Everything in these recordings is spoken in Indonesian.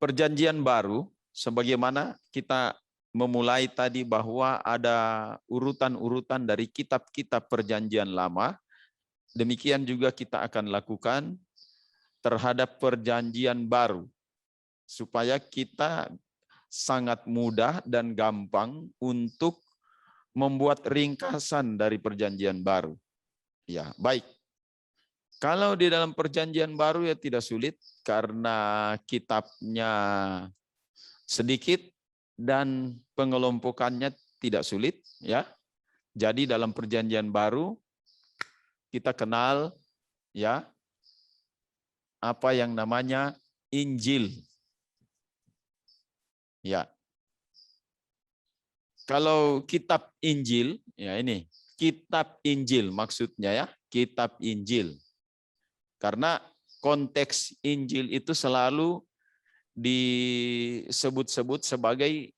perjanjian baru, sebagaimana kita memulai tadi bahwa ada urutan-urutan dari kitab-kitab perjanjian lama, demikian juga kita akan lakukan terhadap perjanjian baru, supaya kita sangat mudah dan gampang untuk membuat ringkasan dari perjanjian baru. Ya, baik. Kalau di dalam perjanjian baru ya tidak sulit karena kitabnya sedikit dan pengelompokannya tidak sulit, ya. Jadi dalam perjanjian baru kita kenal ya apa yang namanya Injil. Ya. Kalau kitab Injil, ya ini, kitab Injil maksudnya ya, kitab Injil. Karena konteks Injil itu selalu disebut-sebut sebagai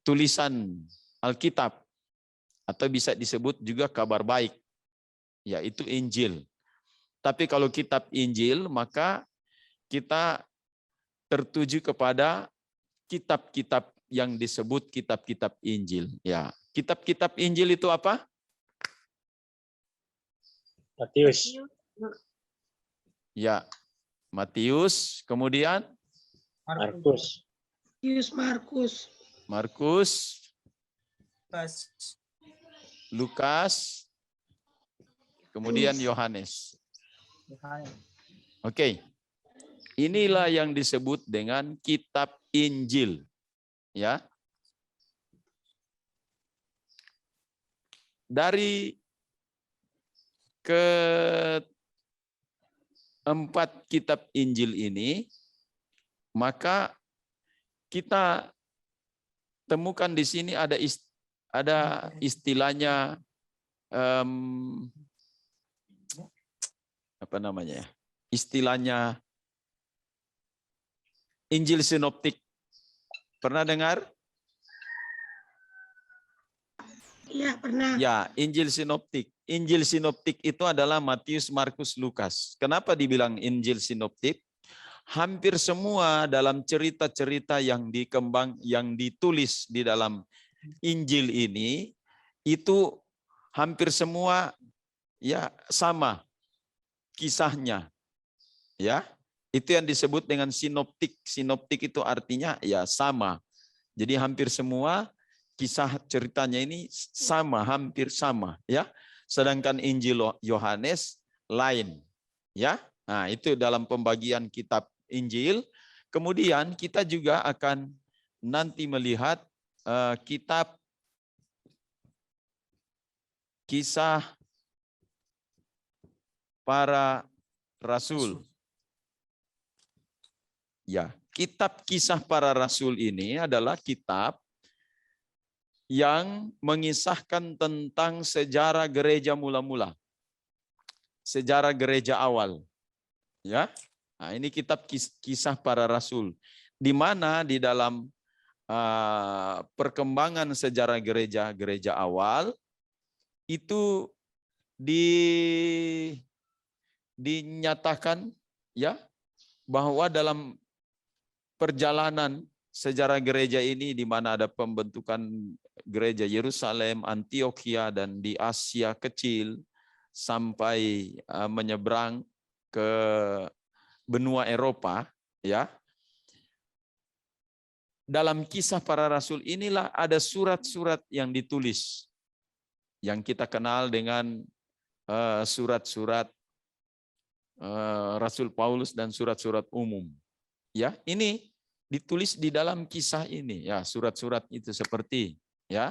tulisan Alkitab, atau bisa disebut juga kabar baik, yaitu Injil. Tapi kalau kitab Injil, maka kita tertuju kepada kitab-kitab yang disebut kitab-kitab Injil. Ya, kitab-kitab Injil itu apa? Matius. Ya, Matius, kemudian Markus. Markus, Lukas, kemudian Yohanes. Oke. Inilah yang disebut dengan kitab Injil. Ya. Dari keempat kitab Injil ini, maka kita temukan di sini ada istilahnya apa namanya ya? Istilahnya Injil sinoptik. Pernah dengar? Iya, pernah. Ya, Injil sinoptik. Injil sinoptik itu adalah Matius, Markus, Lukas. Kenapa dibilang Injil sinoptik? Hampir semua dalam cerita-cerita yang ditulis di dalam Injil ini itu hampir semua ya sama kisahnya. Ya. Itu yang disebut dengan sinoptik. Sinoptik itu artinya ya sama. Jadi hampir semua kisah ceritanya ini sama, hampir sama, ya. Sedangkan Injil Yohanes lain, ya. Nah, itu dalam pembagian kitab Injil. Kemudian kita juga akan nanti melihat kitab Kisah Para Rasul. Ya, kitab Kisah Para Rasul ini adalah kitab yang mengisahkan tentang sejarah gereja mula-mula. Sejarah gereja awal. Ya. Nah, ini kitab Kisah Para Rasul, di mana di dalam perkembangan sejarah gereja awal itu dinyatakan ya bahwa dalam perjalanan sejarah gereja ini, di mana ada pembentukan gereja Yerusalem, Antioquia, dan di Asia Kecil sampai menyeberang ke benua Eropa, ya. Dalam Kisah Para Rasul inilah ada surat-surat yang ditulis yang kita kenal dengan surat-surat Rasul Paulus dan surat-surat umum. Ya, ini ditulis di dalam kisah ini, ya, surat-surat itu seperti, ya.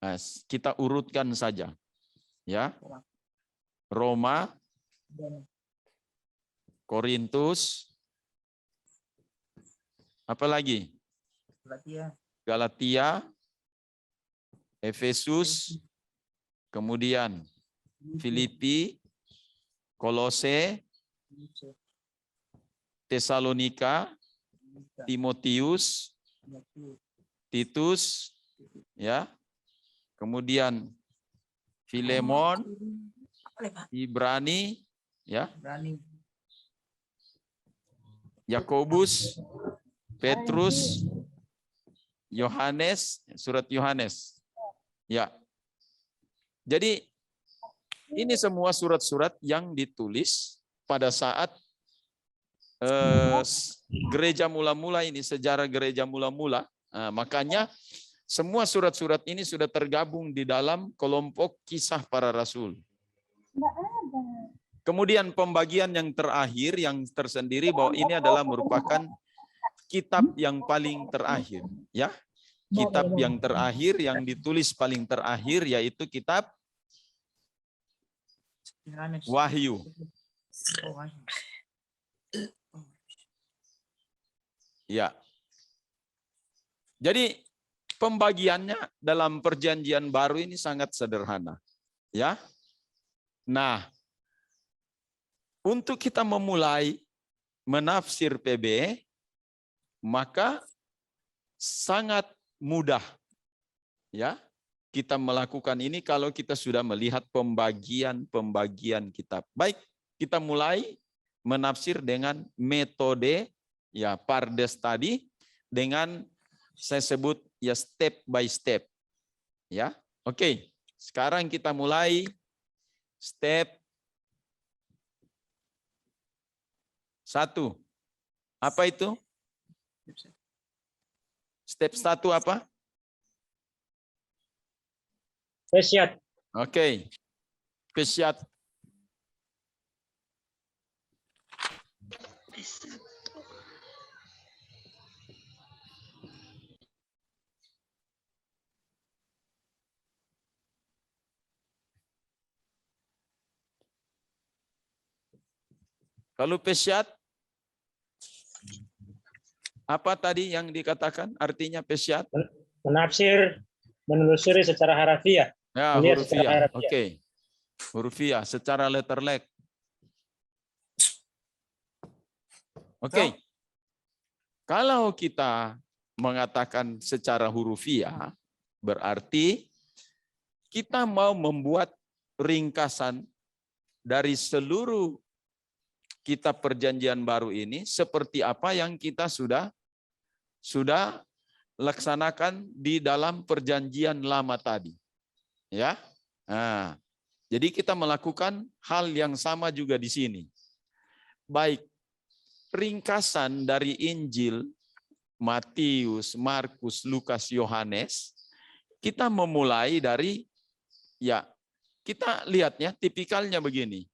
Nah, kita urutkan saja, ya. Roma, Korintus, apa lagi? Galatia, Efesus, kemudian Filipi, Kolose, Tesalonika, Timotius, Titus, ya. Kemudian Filemon, Ibrani, ya. Yakobus, Petrus, Yohanes, surat Yohanes. Ya. Jadi ini semua surat-surat yang ditulis pada saat gereja mula-mula ini, sejarah gereja mula-mula. Nah, makanya semua surat-surat ini sudah tergabung di dalam kelompok kisah para rasul. Kemudian pembagian yang terakhir yang tersendiri bahwa ini adalah merupakan kitab yang paling terakhir, ya. Kitab yang terakhir yang ditulis paling terakhir yaitu kitab Wahyu. Ya. Jadi pembagiannya dalam perjanjian baru ini sangat sederhana, ya. Nah, untuk kita memulai menafsir PB, maka sangat mudah, ya, kita melakukan ini kalau kita sudah melihat pembagian kitab. Baik, kita mulai menafsir dengan metode ya Pardes tadi, dengan saya sebut ya step by step, ya. Oke, sekarang kita mulai step 1. Apa itu? Step 1 apa? Pesyat. Oke. Pesyat. Kalau pesyat, apa tadi yang dikatakan artinya pesyat? Menafsir, menelusuri secara harafiah. Ya, Melihat secara hurufiah. harafiah. Oke. Hurufiah secara letterlek. Oke. Kalau kita mengatakan secara hurufiah, berarti kita mau membuat ringkasan dari seluruh kitab perjanjian baru ini seperti apa yang kita sudah laksanakan di dalam perjanjian lama tadi. Ya. Nah, jadi kita melakukan hal yang sama juga di sini. Baik, ringkasan dari Injil Matius, Markus, Lukas, Yohanes, kita memulai dari, ya, kita lihatnya tipikalnya begini.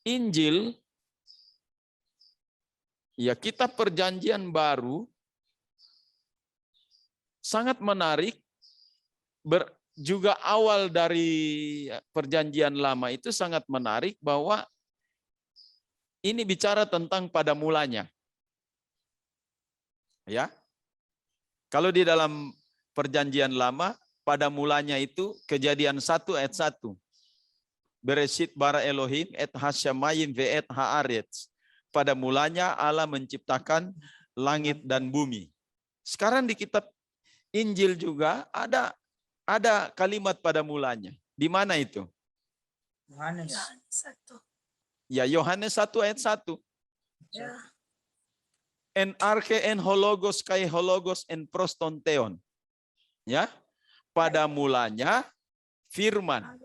Injil, ya, kitab perjanjian baru sangat menarik, juga awal dari perjanjian lama itu sangat menarik bahwa ini bicara tentang pada mulanya. Ya. Kalau di dalam perjanjian lama, pada mulanya itu Kejadian 1 ayat 1. Bereshit bara Elohim et hasyamayim ve et haaretz. Pada mulanya Allah menciptakan langit dan bumi. Sekarang di kitab Injil juga ada kalimat pada mulanya. Di mana itu? Yohanes 1. Ya, Yohanes 1 ayat 1. Ya. En arche en hologos kai hologos en prostonteon. Ya. Pada mulanya firman.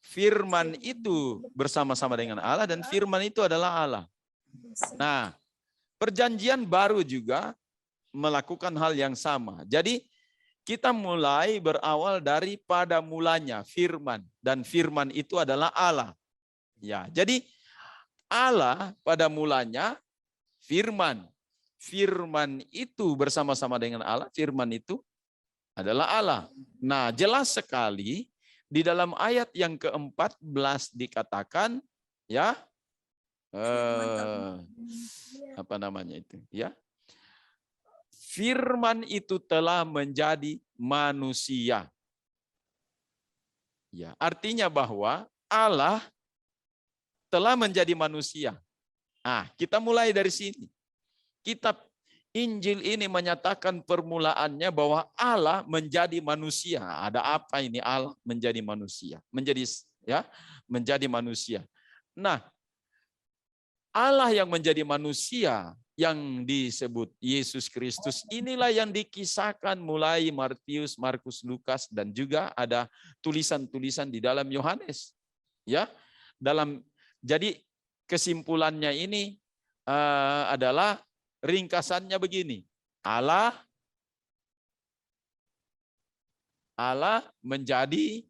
Firman itu bersama-sama dengan Allah dan firman itu adalah Allah. Nah, perjanjian baru juga melakukan hal yang sama. Jadi kita mulai berawal dari pada mulanya firman, dan firman itu adalah Allah. Ya, jadi Allah pada mulanya firman. Firman itu bersama-sama dengan Allah, firman itu adalah Allah. Nah, jelas sekali di dalam ayat yang ke-14 dikatakan, ya, apa namanya itu, ya, firman itu telah menjadi manusia. Ya, artinya bahwa Allah telah menjadi manusia. Ah, kita mulai dari sini. Kitab Injil ini menyatakan permulaannya bahwa Allah menjadi manusia. Ada apa ini Allah menjadi manusia? Menjadi manusia. Nah, Allah yang menjadi manusia yang disebut Yesus Kristus inilah yang dikisahkan mulai Matius, Markus, Lukas, dan juga ada tulisan-tulisan di dalam Yohanes. Ya, jadi kesimpulannya ini adalah ringkasannya begini. Allah menjadi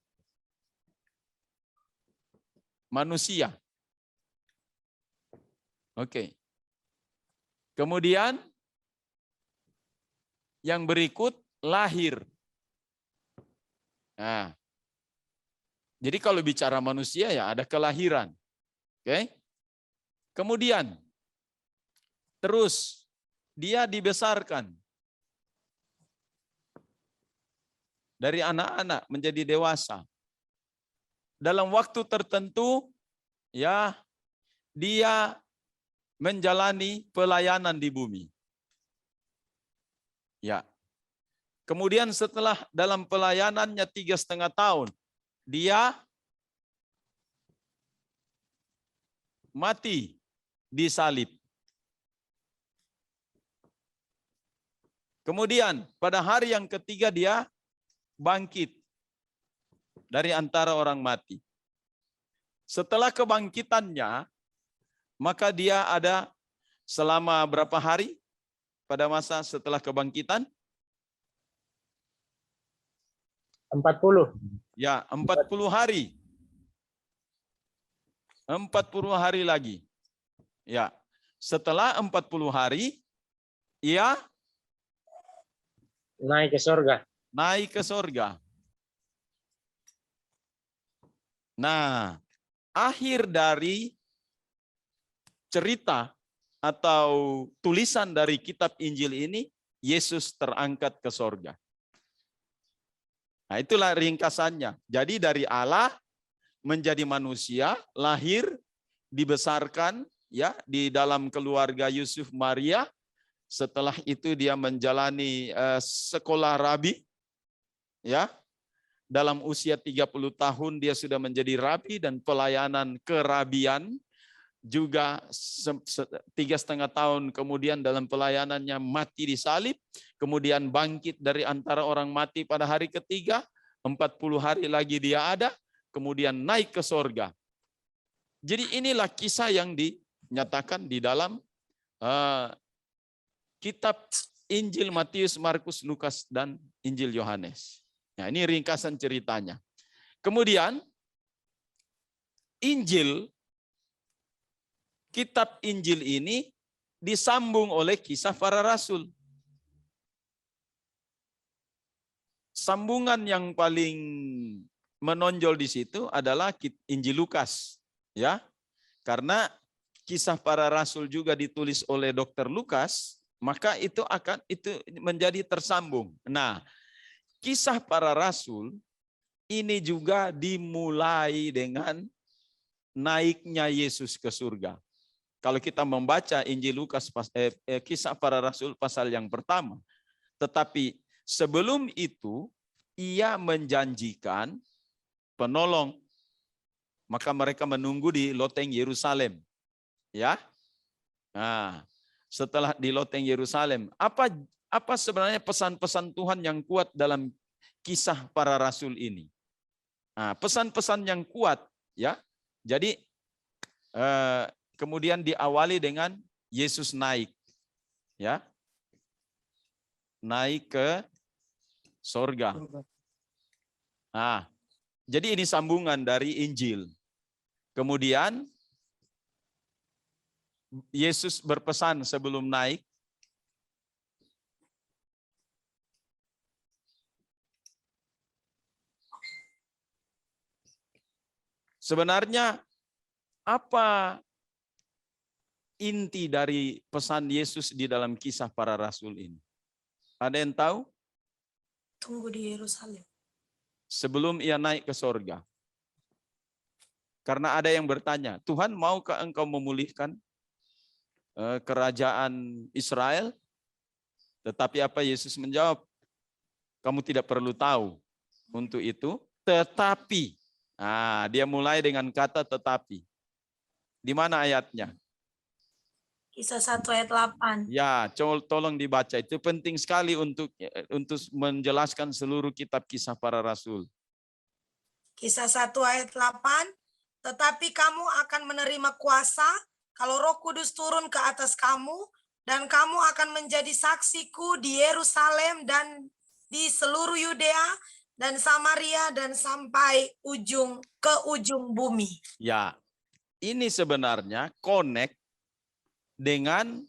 manusia. Oke. Kemudian yang berikut lahir. Nah, jadi kalau bicara manusia ya ada kelahiran. Oke. Kemudian terus dia dibesarkan dari anak-anak menjadi dewasa. Dalam waktu tertentu ya dia menjalani pelayanan di bumi. Ya. Kemudian setelah dalam pelayanannya 3,5 tahun, dia mati disalib. Kemudian pada hari yang ketiga dia bangkit dari antara orang mati. Setelah kebangkitannya, maka dia ada selama berapa hari pada masa setelah kebangkitan? 40. Ya, 40 hari. 40 hari lagi. Ya, setelah 40 hari, ia Naik ke surga. naik ke surga. Nah, akhir dari cerita atau tulisan dari kitab Injil ini, Yesus terangkat ke surga. Nah, itulah ringkasannya. Jadi dari Allah menjadi manusia, lahir, dibesarkan ya di dalam keluarga Yusuf Maria. Setelah itu dia menjalani sekolah rabi ya. Dalam usia 30 tahun dia sudah menjadi rabi dan pelayanan kerabian juga 3,5 tahun kemudian dalam pelayanannya mati disalib, kemudian bangkit dari antara orang mati pada hari ketiga, 40 hari lagi dia ada, kemudian naik ke sorga. Jadi inilah kisah yang dinyatakan di dalam kitab Injil Matius, Markus, Lukas, dan Injil Yohanes. Nah, ini ringkasan ceritanya. Kemudian kitab Injil ini disambung oleh kisah para rasul. Sambungan yang paling menonjol di situ adalah Injil Lukas, ya. Karena kisah para rasul juga ditulis oleh Dr. Lukas, maka itu menjadi tersambung. Nah, kisah para rasul ini juga dimulai dengan naiknya Yesus ke surga. Kalau kita membaca Injil Lukas kisah para rasul pasal yang pertama, tetapi sebelum itu ia menjanjikan penolong, maka mereka menunggu di loteng Yerusalem, ya. Nah, setelah di loteng Yerusalem, apa sebenarnya pesan-pesan Tuhan yang kuat dalam kisah para rasul ini? Nah, pesan-pesan yang kuat, ya. Jadi kemudian diawali dengan Yesus naik, ya, naik ke surga. Nah, jadi ini sambungan dari Injil. Kemudian Yesus berpesan sebelum naik. Sebenarnya apa inti dari pesan Yesus di dalam kisah para rasul ini? Ada yang tahu? Tunggu di Yerusalem. Sebelum ia naik ke surga. Karena ada yang bertanya, Tuhan maukah engkau memulihkan kerajaan Israel? Tetapi apa Yesus menjawab? Kamu tidak perlu tahu untuk itu, tetapi. Nah, dia mulai dengan kata tetapi. Di mana ayatnya? Kisah 1 ayat 8. Ya, tolong dibaca. Itu penting sekali untuk menjelaskan seluruh kitab Kisah Para Rasul. Kisah 1 ayat 8. Tetapi kamu akan menerima kuasa kalau Roh Kudus turun ke atas kamu, dan kamu akan menjadi saksiku di Yerusalem dan di seluruh Yudea dan Samaria dan sampai ke ujung bumi. Ya, ini sebenarnya connect dengan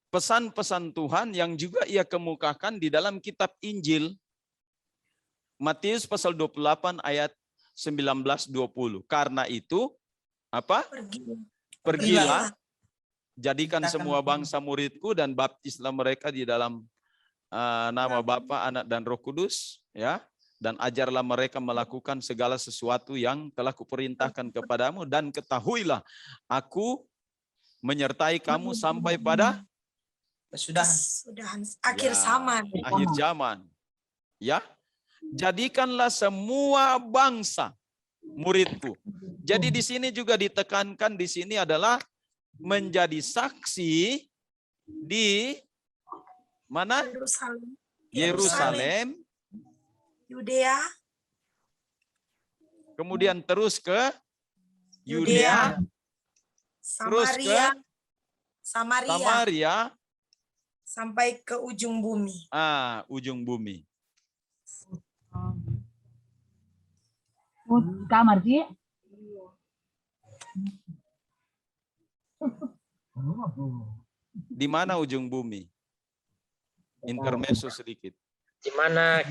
pesan-pesan Tuhan yang juga ia kemukakan di dalam kitab Injil. Matius pasal 28 ayat 19-20. Karena itu, apa? Pergilah, jadikan semua bangsa muridku dan baptislah mereka di dalam nama Bapa, Anak dan Roh Kudus, ya. Dan ajarlah mereka melakukan segala sesuatu yang telah kuperintahkan kepadamu, dan ketahuilah aku menyertai kamu sampai pada akhir zaman. Akhir zaman. Ya. Jadikanlah semua bangsa muridku. Jadi di sini juga ditekankan, di sini adalah menjadi saksi di mana? Yerusalem, Yudea, kemudian terus ke Yudea, terus ke Samaria, sampai ke ujung bumi. Ujung bumi. Kamar sih. Di mana ujung bumi? Intermezzo sedikit. Di mana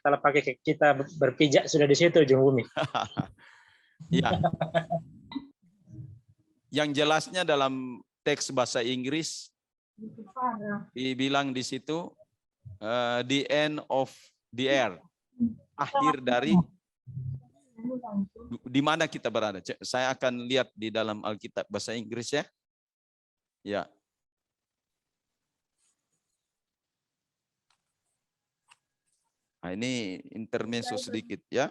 kalau pakai kita berpijak sudah di situ ujung bumi. Ya. Yang jelasnya dalam teks bahasa Inggris dibilang di situ the end of the earth. Akhir dari di mana kita berada. Saya akan lihat di dalam Alkitab bahasa Inggris ya. Ya. Nah, ini intermezzo sedikit ya.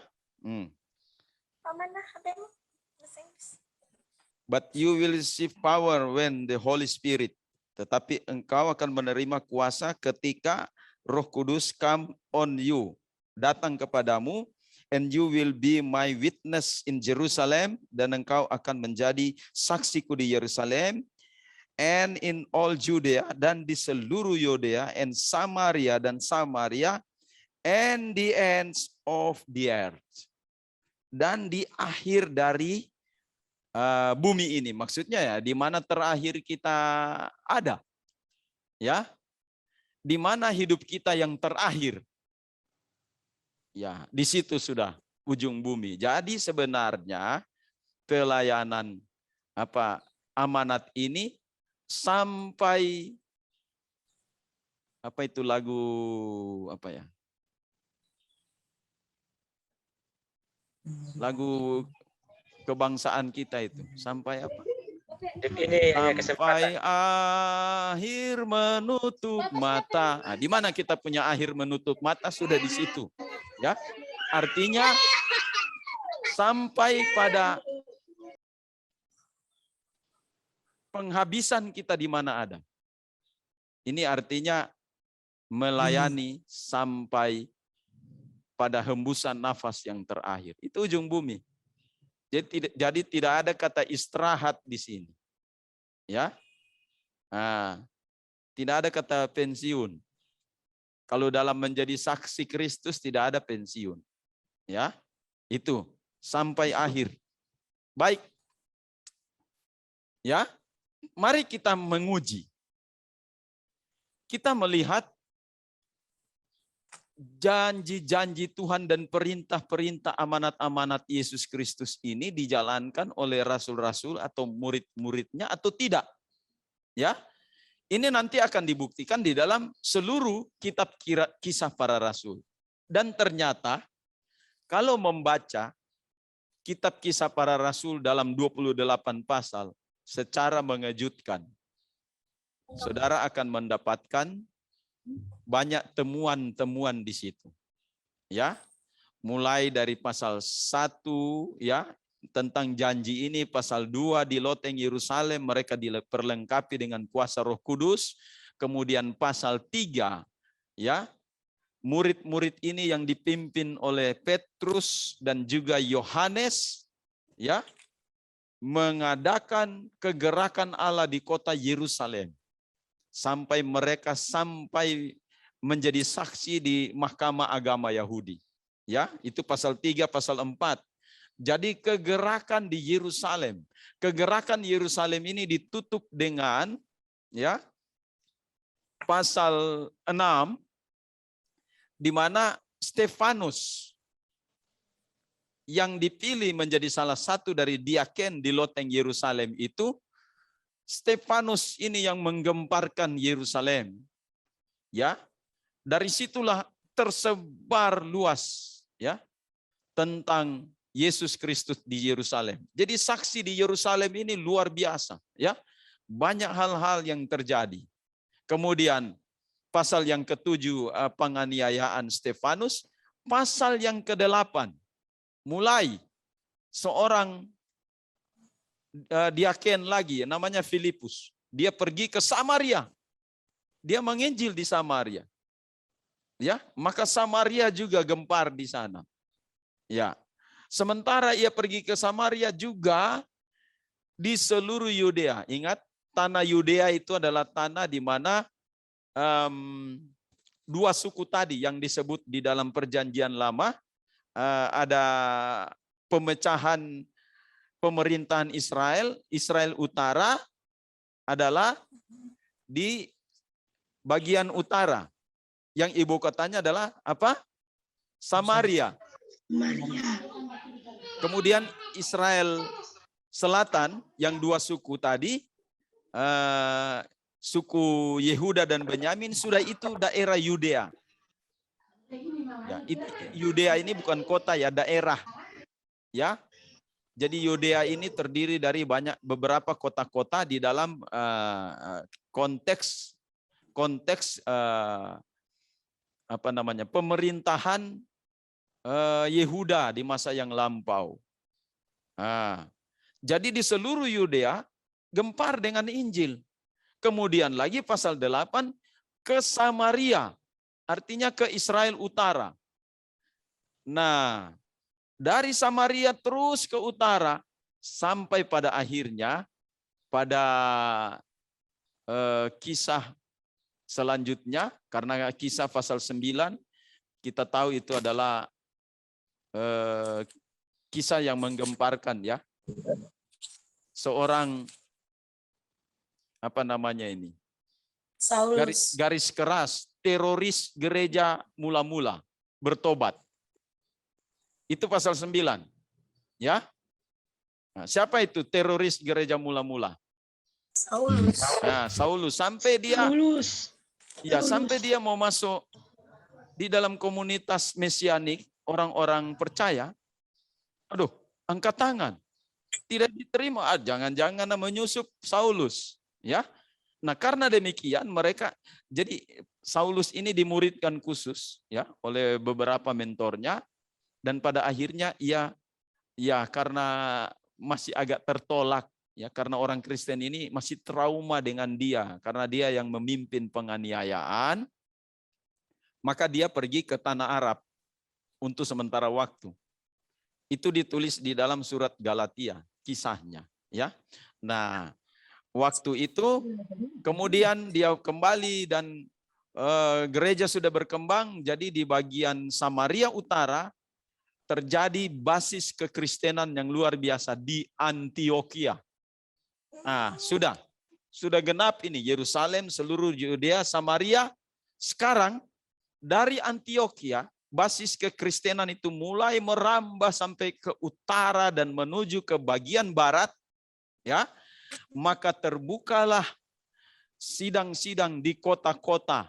But you will receive power when the Holy Spirit. Tetapi engkau akan menerima kuasa ketika Roh Kudus come on you, datang kepadamu, and you will be my witness in Jerusalem, dan engkau akan menjadi saksiku di Yerusalem, and in all Judea, dan di seluruh Yudea, and Samaria, and the ends of the earth. Dan di akhir dari bumi ini, maksudnya ya, di mana terakhir kita ada, ya, di mana hidup kita yang terakhir, ya, di situ sudah ujung bumi. Jadi sebenarnya pelayanan amanat ini sampai itu lagu lagu kebangsaan kita itu sampai apa? Ini sampai akhir menutup mata. Di mana kita punya akhir menutup mata sudah di situ, ya. Artinya sampai pada penghabisan kita di mana ada. Ini artinya melayani sampai pada hembusan nafas yang terakhir. Itu ujung bumi. Jadi tidak ada kata istirahat di sini. Ya. Tidak ada kata pensiun. Kalau dalam menjadi saksi Kristus tidak ada pensiun. Ya. Itu sampai akhir. Baik. Ya. Mari kita menguji. Kita melihat janji-janji Tuhan dan perintah-perintah amanat-amanat Yesus Kristus ini dijalankan oleh rasul-rasul atau murid-muridnya atau tidak. Ya. Ini nanti akan dibuktikan di dalam seluruh kitab kisah para rasul. Dan ternyata kalau membaca kitab kisah para rasul dalam 28 pasal secara mengejutkan, saudara akan mendapatkan banyak temuan-temuan di situ. Ya. Mulai dari pasal 1 ya tentang janji ini, pasal 2 di loteng Yerusalem mereka diperlengkapi dengan kuasa Roh Kudus. Kemudian pasal 3 ya, murid-murid ini yang dipimpin oleh Petrus dan juga Yohanes ya, mengadakan kegerakan Allah di kota Yerusalem sampai mereka menjadi saksi di Mahkamah Agama Yahudi. Ya, itu pasal 3, pasal 4. Jadi kegerakan di Yerusalem, kegerakan Yerusalem ini ditutup dengan ya pasal 6 di mana Stefanus yang dipilih menjadi salah satu dari diaken di loteng Yerusalem itu, Stefanus ini yang menggemparkan Yerusalem. Ya, dari situlah tersebar luas ya tentang Yesus Kristus di Yerusalem. Jadi saksi di Yerusalem ini luar biasa ya. Banyak hal-hal yang terjadi. Kemudian pasal yang ke-7 penganiayaan Stefanus, pasal yang ke-8 mulai seorang diaken lagi namanya Filipus. Dia pergi ke Samaria. Dia menginjil di Samaria. Ya, maka Samaria juga gempar di sana. Ya. Sementara ia pergi ke Samaria juga di seluruh Yudea. Ingat, tanah Yudea itu adalah tanah di mana dua suku tadi yang disebut di dalam Perjanjian Lama, ada pemecahan pemerintahan Israel. Israel Utara adalah di bagian utara, yang ibu kotanya adalah apa? Samaria. Kemudian Israel Selatan yang dua suku tadi, suku Yehuda dan Benyamin, sudah itu daerah Yudea. Ya, Yudea ini bukan kota ya, daerah. Ya, jadi Yudea ini terdiri dari beberapa kota-kota di dalam konteks apa namanya, pemerintahan Yehuda di masa yang lampau. Jadi di seluruh Yudea gempar dengan Injil. Kemudian lagi pasal 8 ke Samaria, artinya ke Israel Utara. Nah, dari Samaria terus ke utara sampai pada akhirnya pada kisah selanjutnya, karena kisah pasal 9 kita tahu itu adalah kisah yang menggemparkan ya. Seorang apa namanya ini? Saulus. Garis keras, teroris gereja mula-mula bertobat. Itu pasal 9. Ya. Nah, siapa itu teroris gereja mula-mula? Saulus. Nah, Saulus sampai dia mau masuk di dalam komunitas mesianik, orang-orang percaya. Aduh, angkat tangan. Tidak diterima, jangan-jangan menyusup Saulus, ya. Nah, karena demikian mereka, jadi Saulus ini dimuridkan khusus ya oleh beberapa mentornya, dan pada akhirnya ia ya karena masih agak tertolak ya, karena orang Kristen ini masih trauma dengan dia karena dia yang memimpin penganiayaan, maka dia pergi ke tanah Arab untuk sementara waktu. Itu ditulis di dalam surat Galatia kisahnya ya. Nah, waktu itu kemudian dia kembali dan gereja sudah berkembang, jadi di bagian Samaria Utara terjadi basis kekristenan yang luar biasa di Antioquia. Nah, sudah genap ini Yerusalem, seluruh Yudea, Samaria. Sekarang dari Antioquia basis kekristenan itu mulai merambah sampai ke utara dan menuju ke bagian barat, ya. Maka terbukalah sidang-sidang di kota-kota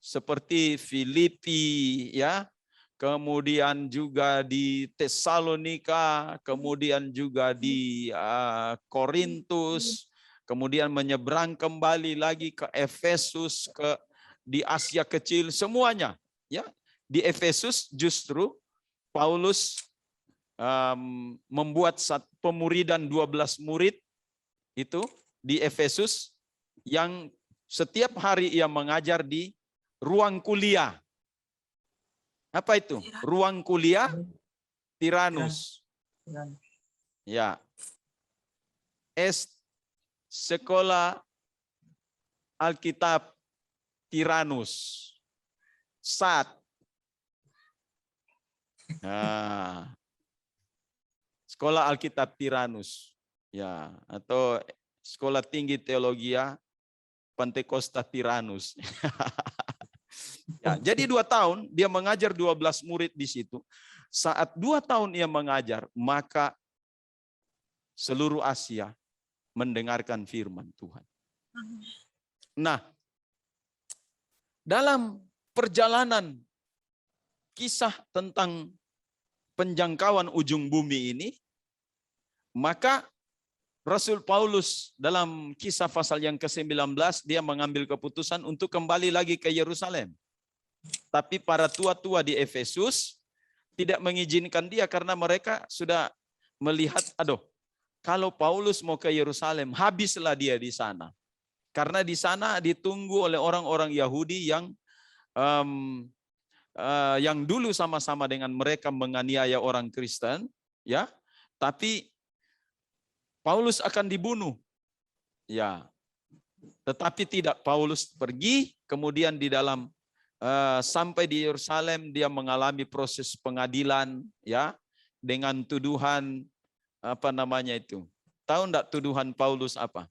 seperti Filipi, ya, kemudian juga di Tesalonika, kemudian juga di Korintus, kemudian menyeberang kembali lagi ke Efesus, di Asia Kecil, semuanya, ya. Di Efesus justru Paulus membuat pemuridan 12 murid itu di Efesus yang setiap hari ia mengajar di ruang kuliah. Apa itu? Ruang kuliah Tiranus. Ya. Sekolah Alkitab Tiranus. SAT. Nah, Sekolah Alkitab Tiranus. Ya, atau Sekolah Tinggi Teologia Pantekosta Tiranus. Ya, jadi 2 tahun dia mengajar 12 murid di situ. Saat 2 tahun ia mengajar, maka seluruh Asia mendengarkan firman Tuhan. Nah, dalam perjalanan kisah tentang penjangkauan ujung bumi ini, maka Rasul Paulus dalam kisah pasal yang ke-19 dia mengambil keputusan untuk kembali lagi ke Yerusalem. Tapi para tua-tua di Efesus tidak mengizinkan dia karena mereka sudah melihat, kalau Paulus mau ke Yerusalem, habislah dia di sana. Karena di sana ditunggu oleh orang-orang Yahudi yang dulu sama-sama dengan mereka menganiaya orang Kristen, ya. Tapi Paulus akan dibunuh. Ya. Tetapi tidak, Paulus pergi, kemudian di dalam sampai di Yerusalem dia mengalami proses pengadilan, ya, dengan tuduhan apa namanya itu? Tahu enggak tuduhan Paulus apa?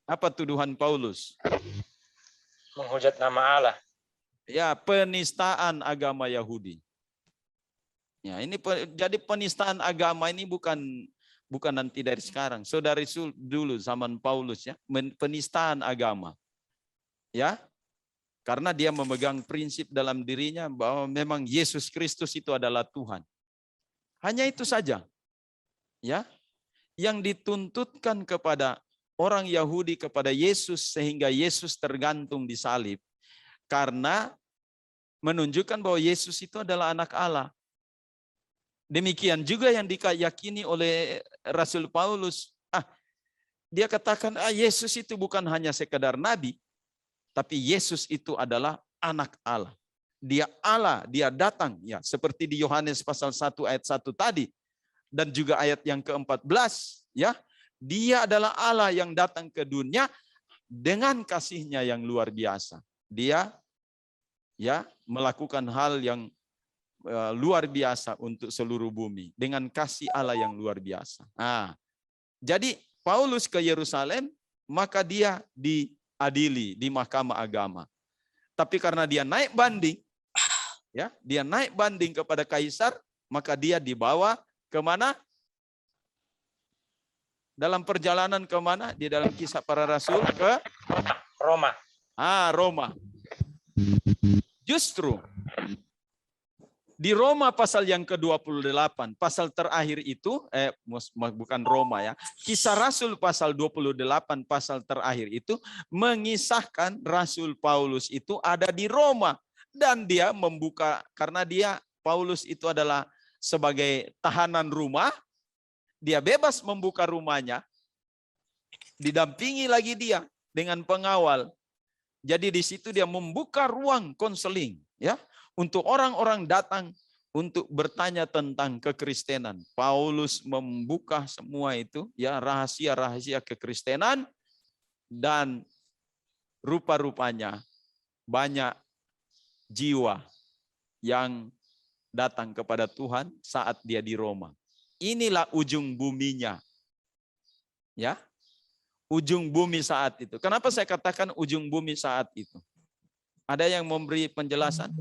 Apa tuduhan Paulus? Menghujat nama Allah. Ya, penistaan agama Yahudi. Ya, ini jadi penistaan agama ini bukan nanti dari sekarang. Saudari dulu zaman Paulus, ya, penistaan agama. Ya. Karena dia memegang prinsip dalam dirinya bahwa memang Yesus Kristus itu adalah Tuhan. Hanya itu saja. Ya. Yang dituntutkan kepada orang Yahudi kepada Yesus sehingga Yesus tergantung di salib karena menunjukkan bahwa Yesus itu adalah anak Allah. Demikian juga yang diyakini oleh Rasul Paulus. Dia katakan Yesus itu bukan hanya sekedar nabi, tapi Yesus itu adalah anak Allah. Dia Allah, dia datang, ya, seperti di Yohanes pasal 1 ayat 1 tadi dan juga ayat yang ke-14, ya. Dia adalah Allah yang datang ke dunia dengan kasihnya yang luar biasa. Dia, ya, melakukan hal yang luar biasa untuk seluruh bumi dengan kasih Allah yang luar biasa. Jadi Paulus ke Yerusalem, maka dia diadili di mahkamah agama. Tapi karena dia naik banding, ya, dia naik banding kepada kaisar, maka dia dibawa kemana? Dalam perjalanan kemana? Di dalam Kisah Para Rasul ke Roma. Roma. Justru di Roma pasal yang ke-28, pasal terakhir itu, bukan Roma, ya, Kisah Rasul pasal 28, pasal terakhir itu mengisahkan Rasul Paulus itu ada di Roma. Dan dia membuka, karena Paulus itu adalah sebagai tahanan rumah, dia bebas membuka rumahnya, didampingi lagi dia dengan pengawal. Jadi di situ dia membuka ruang konseling, ya, untuk orang-orang datang untuk bertanya tentang kekristenan. Paulus membuka semua itu, ya, rahasia-rahasia kekristenan, dan rupa-rupanya banyak jiwa yang datang kepada Tuhan saat dia di Roma. Inilah ujung buminya. Ya. Ujung bumi saat itu. Kenapa saya katakan ujung bumi saat itu? Ada yang memberi penjelasan?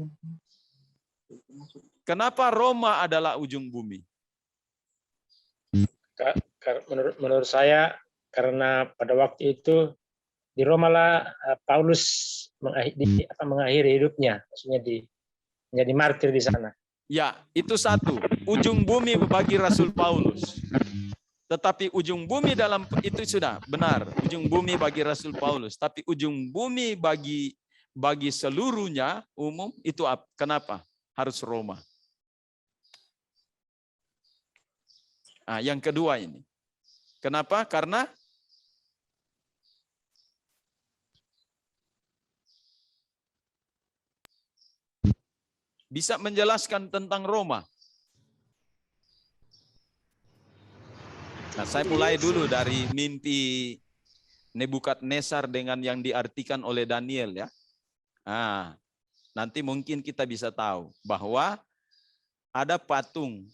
Kenapa Roma adalah ujung bumi? Menurut saya karena pada waktu itu di Roma lah Paulus mengakhiri hidupnya, maksudnya menjadi martir di sana. Ya, itu satu. Ujung bumi bagi Rasul Paulus. Tetapi ujung bumi dalam itu sudah benar. Ujung bumi bagi Rasul Paulus. Tapi ujung bumi bagi seluruhnya umum itu kenapa? Harus Roma. Nah, yang kedua ini. Kenapa? Karena bisa menjelaskan tentang Roma. Nah, saya mulai dulu dari mimpi Nebukadnezar dengan yang diartikan oleh Daniel ya. Nah, nanti mungkin kita bisa tahu bahwa ada patung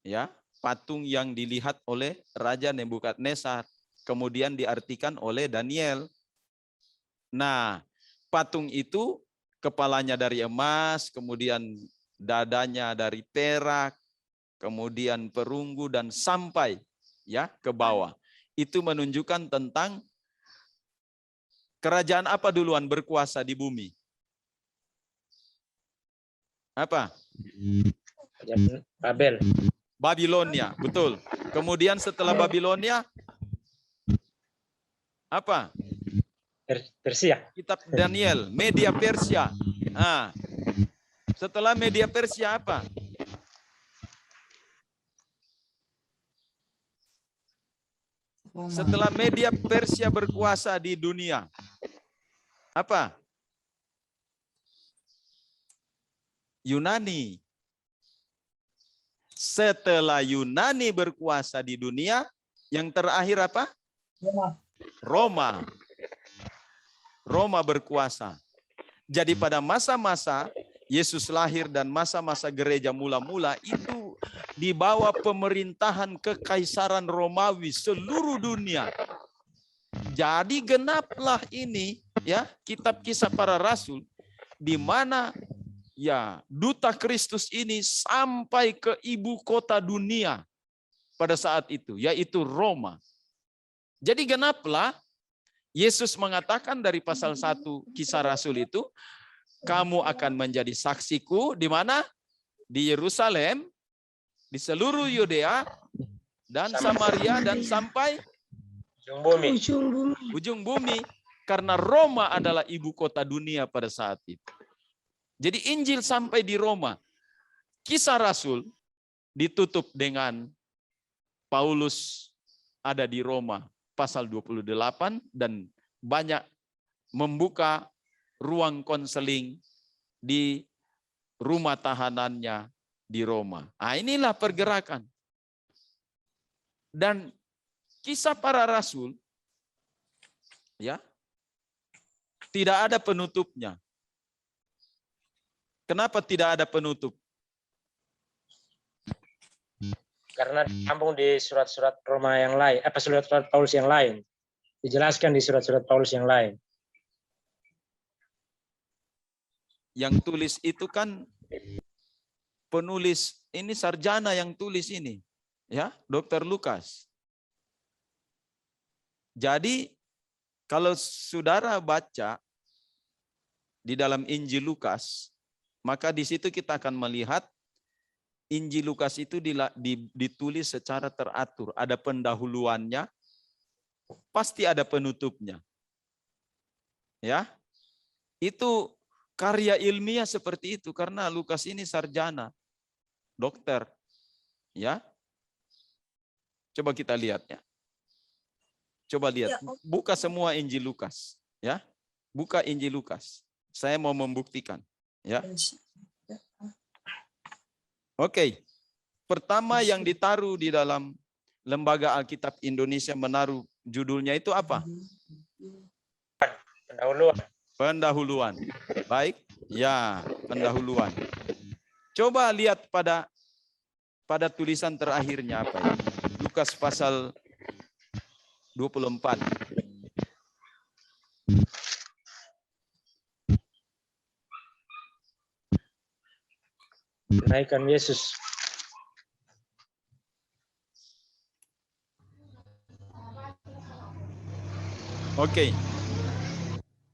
ya, patung yang dilihat oleh Raja Nebukadnezar, kemudian diartikan oleh Daniel. Nah, patung itu kepalanya dari emas, kemudian dadanya dari perak, kemudian perunggu dan sampai ya ke bawah. Itu menunjukkan tentang kerajaan apa duluan berkuasa di bumi? Apa? Babel. Babilonia, betul. Kemudian setelah Babilonia apa? Persia. Kitab Daniel, Media Persia. Nah, setelah Media Persia apa? Setelah Media Persia berkuasa di dunia, apa? Yunani. Setelah Yunani berkuasa di dunia, yang terakhir apa? Roma. Roma berkuasa. Jadi pada masa-masa Yesus lahir dan masa-masa gereja mula-mula itu di bawah pemerintahan kekaisaran Romawi seluruh dunia. Jadi genaplah ini ya kitab Kisah Para Rasul di mana ya duta Kristus ini sampai ke ibu kota dunia pada saat itu yaitu Roma. Jadi genaplah Yesus mengatakan dari pasal 1 Kisah Rasul itu, kamu akan menjadi saksiku di mana? Di Yerusalem, di seluruh Yudea dan Samaria dan sampai ujung bumi. Karena Roma adalah ibu kota dunia pada saat itu. Jadi Injil sampai di Roma. Kisah Rasul ditutup dengan Paulus ada di Roma pasal 28 dan banyak membuka ruang konseling di rumah tahanannya di Roma. Nah, inilah pergerakan. Dan Kisah Para Rasul ya tidak ada penutupnya. Kenapa tidak ada penutup? Karena disambung di surat-surat Roma yang lain, surat-surat Paulus yang lain. Dijelaskan di surat-surat Paulus yang lain. Yang tulis itu kan penulis, ini sarjana yang tulis ini. Ya, Dr. Lukas. Jadi kalau saudara baca di dalam Injil Lukas, maka di situ kita akan melihat Injil Lukas itu ditulis secara teratur. Ada pendahuluannya, pasti ada penutupnya. Ya, itu karya ilmiah seperti itu karena Lukas ini sarjana, dokter. Ya, coba kita lihat ya. Coba lihat, buka semua Injil Lukas. Ya, buka Injil Lukas. Saya mau membuktikan. Ya. Oke, pertama yang ditaruh di dalam Lembaga Alkitab Indonesia menaruh judulnya itu apa? Pendahuluan. Pendahuluan. Baik, ya pendahuluan. Coba lihat pada tulisan terakhirnya apa ya? Lukas pasal 24. Kenaikan Yesus. Oke.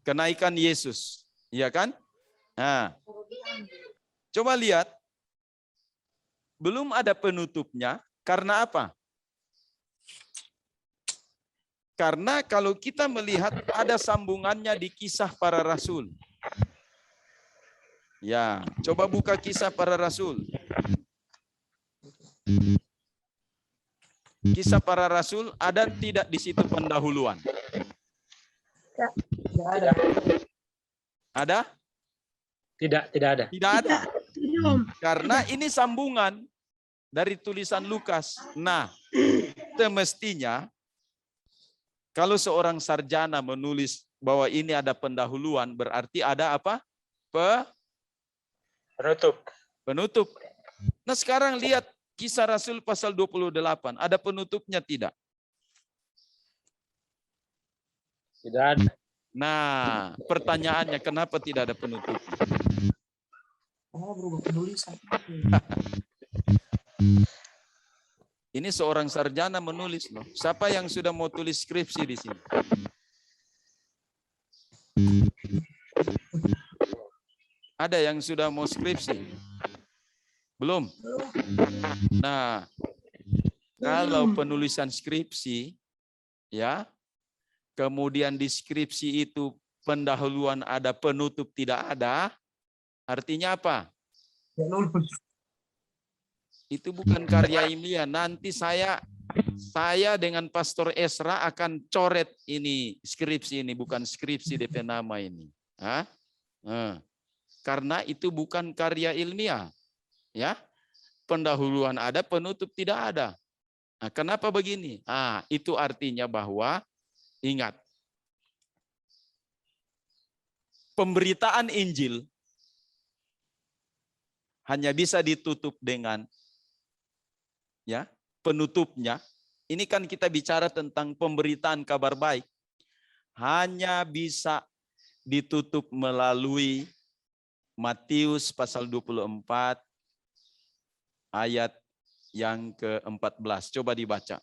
Kenaikan Yesus, iya kan? Nah, coba lihat. Belum ada penutupnya, karena apa? Karena kalau kita melihat ada sambungannya di Kisah Para Rasul. Ya, coba buka Kisah Para Rasul. Kisah Para Rasul ada tidak di situ pendahuluan? Tidak. Ada? Tidak ada. Tidak ada. Karena ini sambungan dari tulisan Lukas. Nah, semestinya kalau seorang sarjana menulis bahwa ini ada pendahuluan, berarti ada apa? Penutup. Nah, sekarang lihat Kisah Rasul pasal 28. Ada penutupnya tidak? Tidak ada. Nah, pertanyaannya kenapa tidak ada penutup? Oh, berubah penulisan. Ini seorang sarjana menulis loh. Siapa yang sudah mau tulis skripsi di sini? Ada yang sudah mau skripsi? Belum? Nah, kalau penulisan skripsi, ya, kemudian di skripsi itu pendahuluan ada, penutup tidak ada, artinya apa? Itu bukan karya ilmiah. Nanti saya dengan Pastor Esra akan coret ini skripsi ini, bukan skripsi DP nama ini. Karena itu bukan karya ilmiah. Ya, pendahuluan ada, penutup tidak ada. Nah, kenapa begini? Itu artinya bahwa ingat, pemberitaan Injil hanya bisa ditutup dengan ya penutupnya. Ini kan kita bicara tentang pemberitaan kabar baik. Hanya bisa ditutup melalui Matius pasal 24 ayat yang ke-14. Coba dibaca.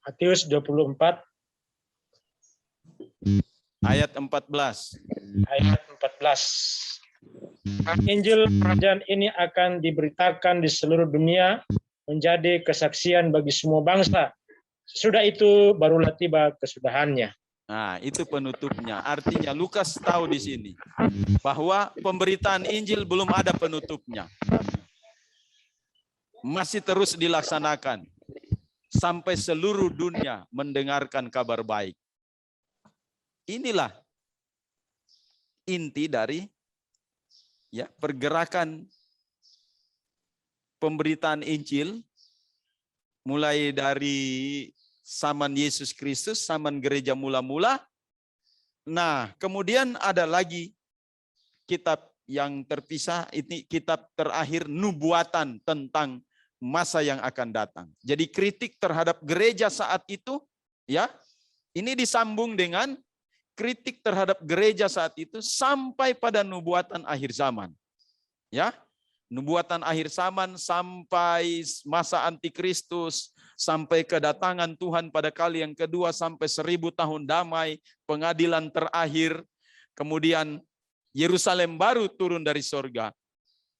Matius 24 ayat 14. Ayat 14. Injil kerajaan ini akan diberitakan di seluruh dunia menjadi kesaksian bagi semua bangsa. Sesudah itu barulah tiba kesudahannya. Nah, itu penutupnya. Artinya Lukas tahu di sini bahwa pemberitaan Injil belum ada penutupnya. Masih terus dilaksanakan sampai seluruh dunia mendengarkan kabar baik. Inilah inti dari ya pergerakan pemberitaan Injil mulai dari zaman Yesus Kristus, zaman gereja mula-mula. Nah, kemudian ada lagi kitab yang terpisah, ini kitab terakhir nubuatan tentang masa yang akan datang. Jadi kritik terhadap gereja saat itu, ya, ini disambung dengan kritik terhadap gereja saat itu sampai pada nubuatan akhir zaman. Ya, nubuatan akhir zaman sampai masa antikristus, sampai kedatangan Tuhan pada kali yang kedua, sampai 1000 tahun damai, pengadilan terakhir, kemudian Yerusalem baru turun dari sorga,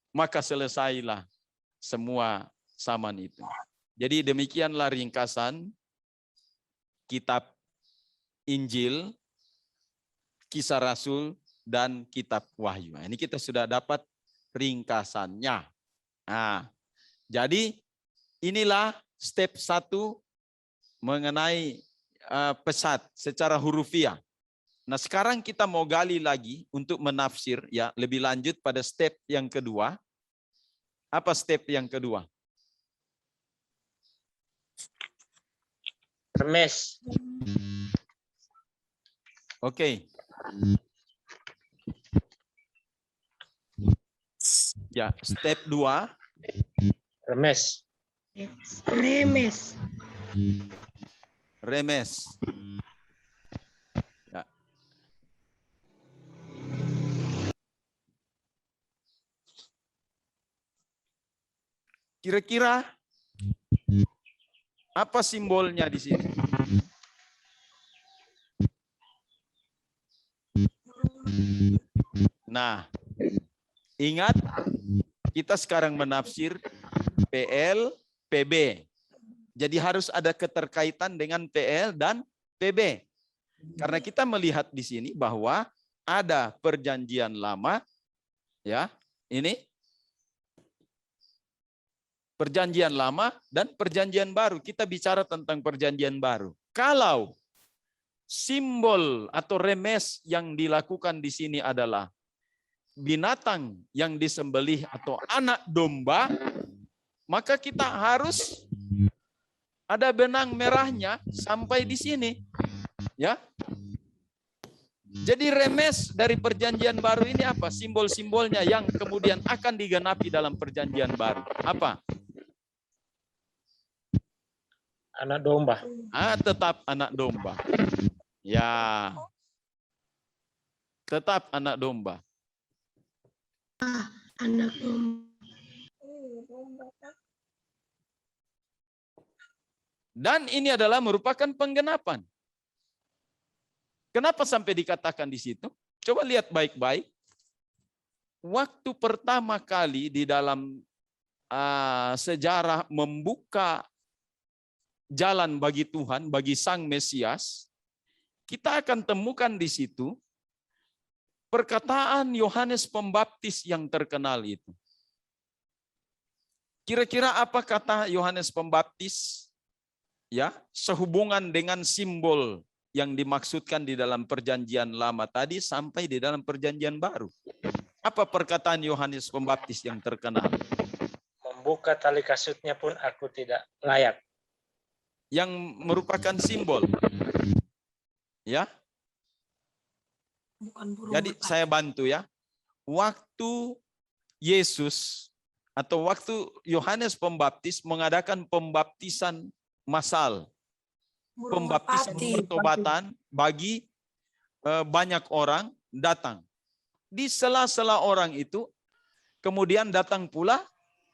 maka selesailah semua zaman itu. Jadi demikianlah ringkasan kitab Injil, Kisah Rasul, dan kitab Wahyu. Ini kita sudah dapat ringkasannya. Nah, jadi inilah step 1 mengenai pesat secara hurufiah. Nah, sekarang kita mau gali lagi untuk menafsir ya lebih lanjut pada step yang kedua. Apa step yang kedua? Remes. Oke. Ya, step 2. Remes. Remes. Remes. Ya. Kira-kira apa simbolnya di sini? Nah, ingat kita sekarang menafsir PL, PB. Jadi harus ada keterkaitan dengan PL dan PB. Karena kita melihat di sini bahwa ada perjanjian lama, ya, ini Perjanjian lama dan perjanjian baru. Kita bicara tentang perjanjian baru. Kalau simbol atau remes yang dilakukan di sini adalah binatang yang disembelih atau anak domba, maka kita harus ada benang merahnya sampai di sini. Ya. Jadi remes dari perjanjian baru ini apa? Simbol-simbolnya yang kemudian akan digenapi dalam perjanjian baru. Apa? Anak domba. Tetap anak domba. Ya. Tetap anak domba. Anak domba. Dan ini adalah merupakan penggenapan. Kenapa sampai dikatakan di situ? Coba lihat baik-baik. Waktu pertama kali di dalam sejarah membuka jalan bagi Tuhan, bagi Sang Mesias, kita akan temukan di situ perkataan Yohanes Pembaptis yang terkenal itu. Kira-kira apa kata Yohanes Pembaptis? Ya, sehubungan dengan simbol yang dimaksudkan di dalam perjanjian lama tadi sampai di dalam perjanjian baru. Apa perkataan Yohanes Pembaptis yang terkenal? Membuka tali kasutnya pun aku tidak layak. Yang merupakan simbol. Ya. Jadi saya bantu ya. Waktu Yesus atau waktu Yohanes Pembaptis mengadakan pembaptisan massal, pembaptisan pertobatan bagi banyak orang datang. Di sela-sela orang itu kemudian datang pula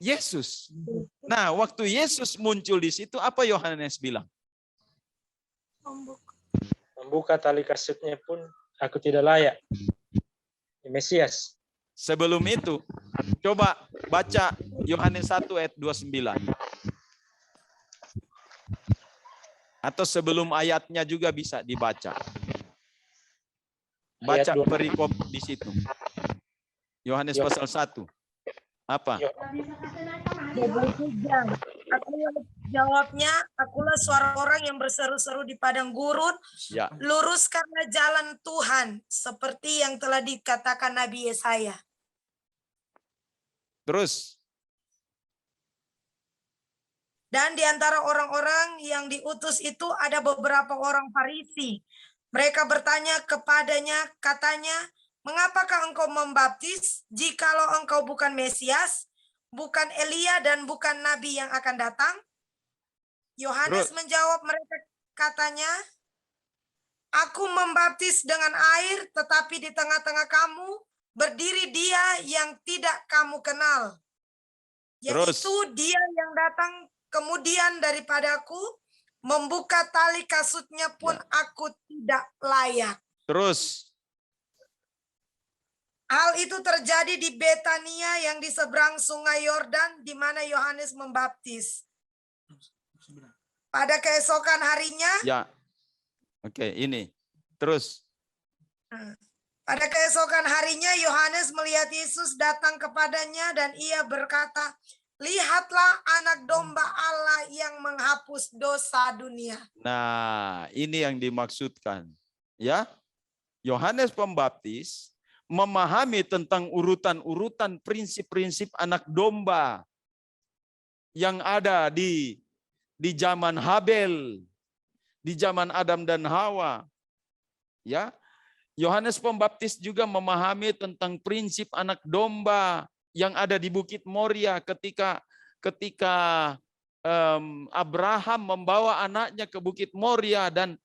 Yesus. Nah, waktu Yesus muncul di situ, apa Yohanes bilang? Membuka tali kasutnya pun aku tidak layak. Mesias. Sebelum itu, coba baca Yohanes 1 ayat 29. Atau sebelum ayatnya juga bisa dibaca. Baca perikop di situ. Yohanes pasal 1. Apa? Jawabnya, akulah suara orang yang berseru-seru di padang gurun, Ya. luruskanlah jalan Tuhan, seperti yang telah dikatakan Nabi Yesaya. Terus. Dan di antara orang-orang yang diutus itu ada beberapa orang Farisi. Mereka bertanya kepadanya, katanya, mengapakah engkau membaptis jikalau engkau bukan Mesias, bukan Elia, dan bukan Nabi yang akan datang? Yohanes menjawab mereka, katanya, aku membaptis dengan air, tetapi di tengah-tengah kamu berdiri Dia yang tidak kamu kenal, yaitu Dia yang datang kemudian daripadaku, membuka tali kasutnya pun aku tidak layak. Terus. Hal itu terjadi di Betania yang di seberang sungai Yordan, di mana Yohanes membaptis. Pada keesokan harinya. Ya. Oke, ini. Terus. Pada keesokan harinya Yohanes melihat Yesus datang kepadanya dan ia berkata, lihatlah anak domba Allah yang menghapus dosa dunia. Nah, ini yang dimaksudkan. Ya. Yohanes Pembaptis memahami tentang urutan-urutan prinsip-prinsip anak domba yang ada di zaman Habel, di zaman Adam dan Hawa. Ya. Yohanes Pembaptis juga memahami tentang prinsip anak domba yang ada di Bukit Moria ketika Abraham membawa anaknya ke Bukit Moria dan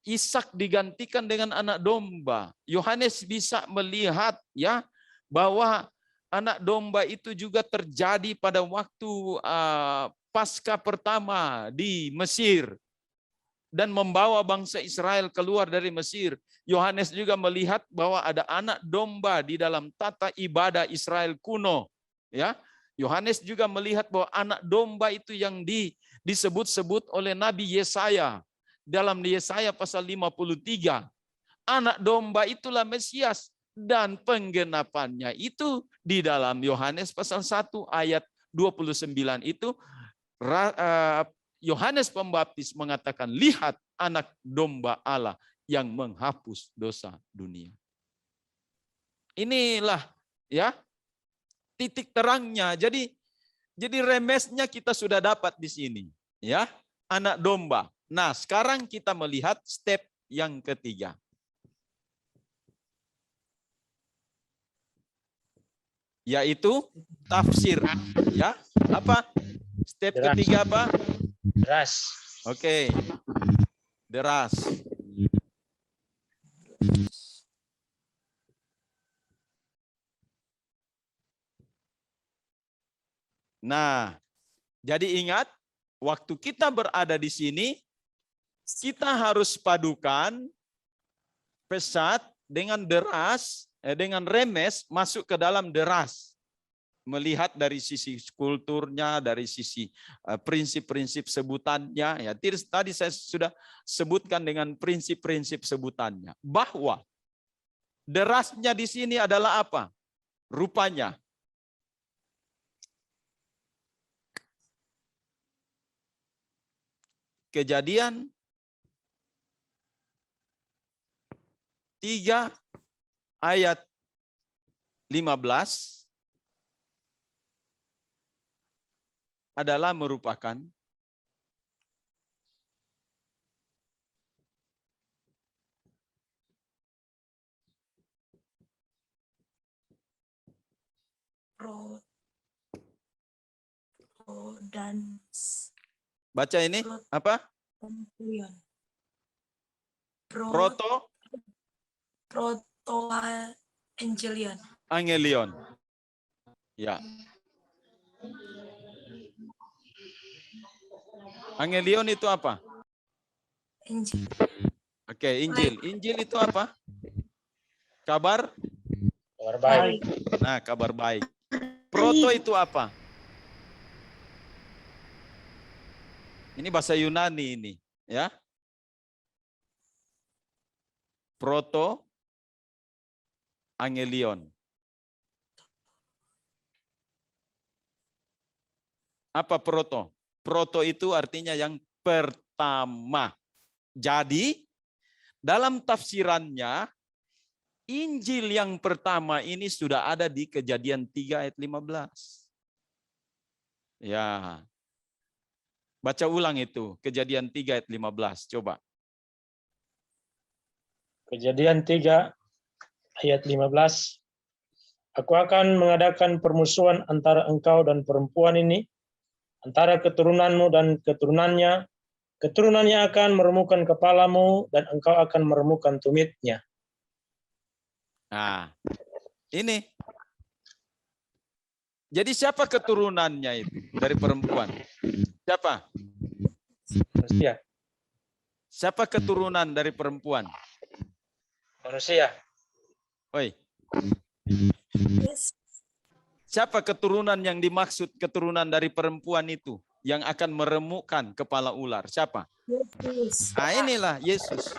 Ishak digantikan dengan anak domba. Yohanes bisa melihat ya bahwa anak domba itu juga terjadi pada waktu Paskah pertama di Mesir dan membawa bangsa Israel keluar dari Mesir. Yohanes juga melihat bahwa ada anak domba di dalam tata ibadah Israel kuno. Ya, Yohanes juga melihat bahwa anak domba itu yang disebut-sebut oleh Nabi Yesaya. Dalam Yesaya pasal 53, anak domba itulah Mesias dan penggenapannya itu di dalam Yohanes pasal 1 ayat 29 itu Yohanes Pembaptis mengatakan, lihat anak domba Allah yang menghapus dosa dunia. Inilah ya titik terangnya. Jadi remesnya kita sudah dapat di sini, ya, anak domba. Nah, sekarang kita melihat step yang ketiga. Yaitu tafsir, ya. Apa? Step ketiga apa? Deras. Oke. Deras. Nah, jadi ingat, waktu kita berada di sini, kita harus padukan pesat dengan deras, dengan remes masuk ke dalam deras. Melihat dari sisi kulturnya, dari sisi prinsip-prinsip sebutannya. Ya, tadi saya sudah sebutkan dengan prinsip-prinsip sebutannya. Bahwa derasnya di sini adalah apa? Rupanya. Kejadian 3 ayat 15 adalah merupakan baca ini apa? Angelion. Ya. Angelion itu apa? Injil. Oke, Injil. Injil itu apa? Kabar? Kabar baik. Nah, kabar baik. Proto itu apa? Ini bahasa Yunani ini, ya. Proto Angelion. Apa proto? Proto itu artinya yang pertama. Jadi, dalam tafsirannya, Injil yang pertama ini sudah ada di Kejadian 3 ayat 15. Ya. Baca ulang itu, Kejadian 3 ayat 15. Coba. Kejadian 3 ayat 15. Aku akan mengadakan permusuhan antara engkau dan perempuan ini, antara keturunanmu dan keturunannya. Keturunannya akan meremukkan kepalamu dan engkau akan meremukkan tumitnya. Nah, ini. Jadi siapa keturunannya itu dari perempuan? Siapa? Manusia. Siapa keturunan dari perempuan? Manusia. Oi. Siapa keturunan yang dimaksud keturunan dari perempuan itu yang akan meremukkan kepala ular? Siapa? Yesus. Nah, inilah Yesus.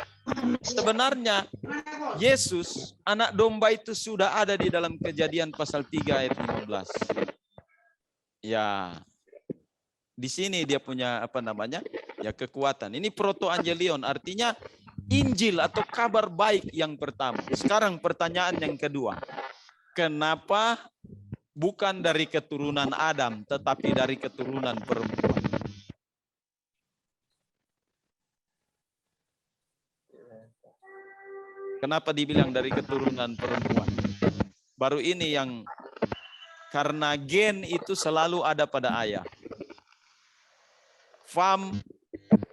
Sebenarnya Yesus, anak domba itu sudah ada di dalam Kejadian pasal 3 ayat 15. Ya. Di sini dia punya apa namanya? Ya, kekuatan. Ini proto-angelion, artinya Injil atau kabar baik yang pertama. Sekarang pertanyaan yang kedua. Kenapa bukan dari keturunan Adam, tetapi dari keturunan perempuan? Kenapa dibilang dari keturunan perempuan? Baru ini yang karena gen itu selalu ada pada ayah. Fam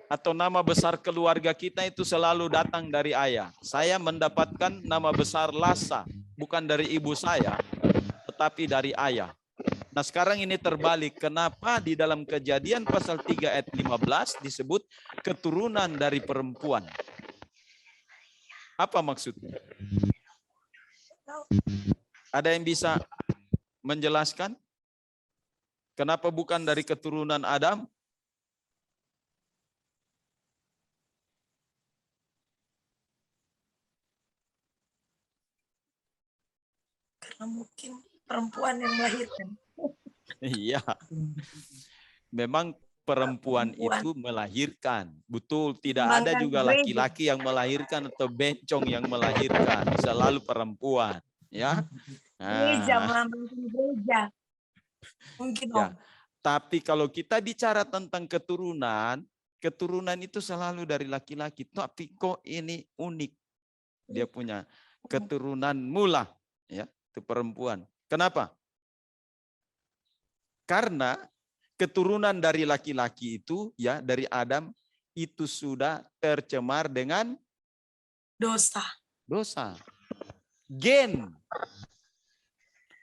atau nama besar keluarga kita itu selalu datang dari ayah. Saya mendapatkan nama besar Lasa, bukan dari ibu saya, tetapi dari ayah. Nah, sekarang ini terbalik. Kenapa di dalam Kejadian pasal 3 ayat 15 disebut keturunan dari perempuan? Apa maksudnya? Ada yang bisa menjelaskan? Kenapa bukan dari keturunan Adam? Karena mungkin perempuan yang melahirkan. Iya. Memang perempuan itu melahirkan. Betul, tidak ada Kembangkan juga gereja. laki-laki yang melahirkan atau bencong yang melahirkan. Selalu perempuan. Ya. Gereja, Nah, melambangkan gereja. Mungkin ya. Om. Tapi kalau kita bicara tentang keturunan, keturunan itu selalu dari laki-laki. Tapi kok ini unik. Dia punya keturunan mula. Ya, itu perempuan. Kenapa? Karena keturunan dari laki-laki itu, ya, dari Adam, itu sudah tercemar dengan Dosa. dosa. Gen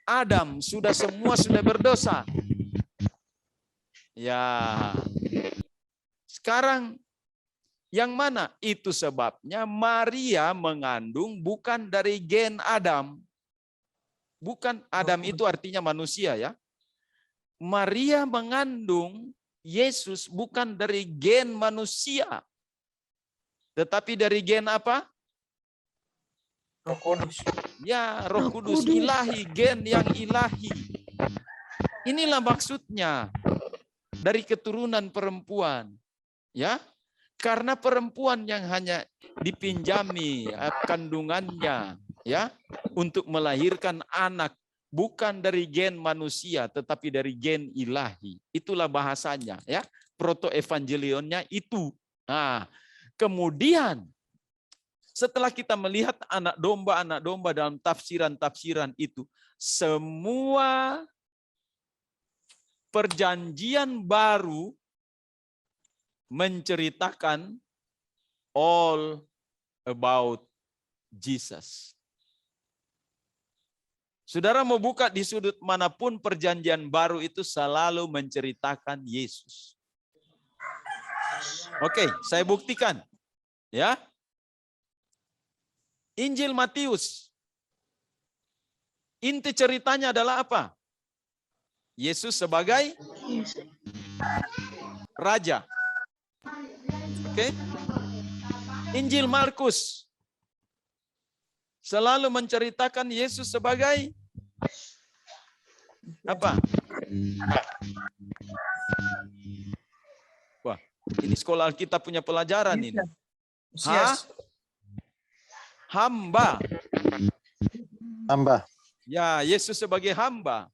Adam semua sudah berdosa. Ya. Sekarang yang mana? Itu sebabnya Maria mengandung bukan dari gen Adam. Bukan, Adam itu artinya manusia, ya. Maria mengandung Yesus bukan dari gen manusia. Tetapi dari gen apa? Roh Kudus. Ya, Roh Kudus, ilahi, gen yang ilahi. Inilah maksudnya dari keturunan perempuan. Ya, karena perempuan yang hanya dipinjami kandungannya, ya, untuk melahirkan anak, bukan dari gen manusia tetapi dari gen ilahi. Itulah bahasanya, ya. Proto-evangelionnya itu. Nah, kemudian setelah kita melihat anak domba dalam tafsiran-tafsiran itu, semua perjanjian baru menceritakan all about Jesus. Saudara mau buka di sudut manapun, perjanjian baru itu selalu menceritakan Yesus. Oke, saya buktikan. Ya. Injil Matius. Inti ceritanya adalah apa? Yesus sebagai raja. Oke. Injil Markus selalu menceritakan Yesus sebagai apa? Wah, ini sekolah Alkitab punya pelajaran ini. Hamba. Hamba. Ya, Yesus sebagai hamba.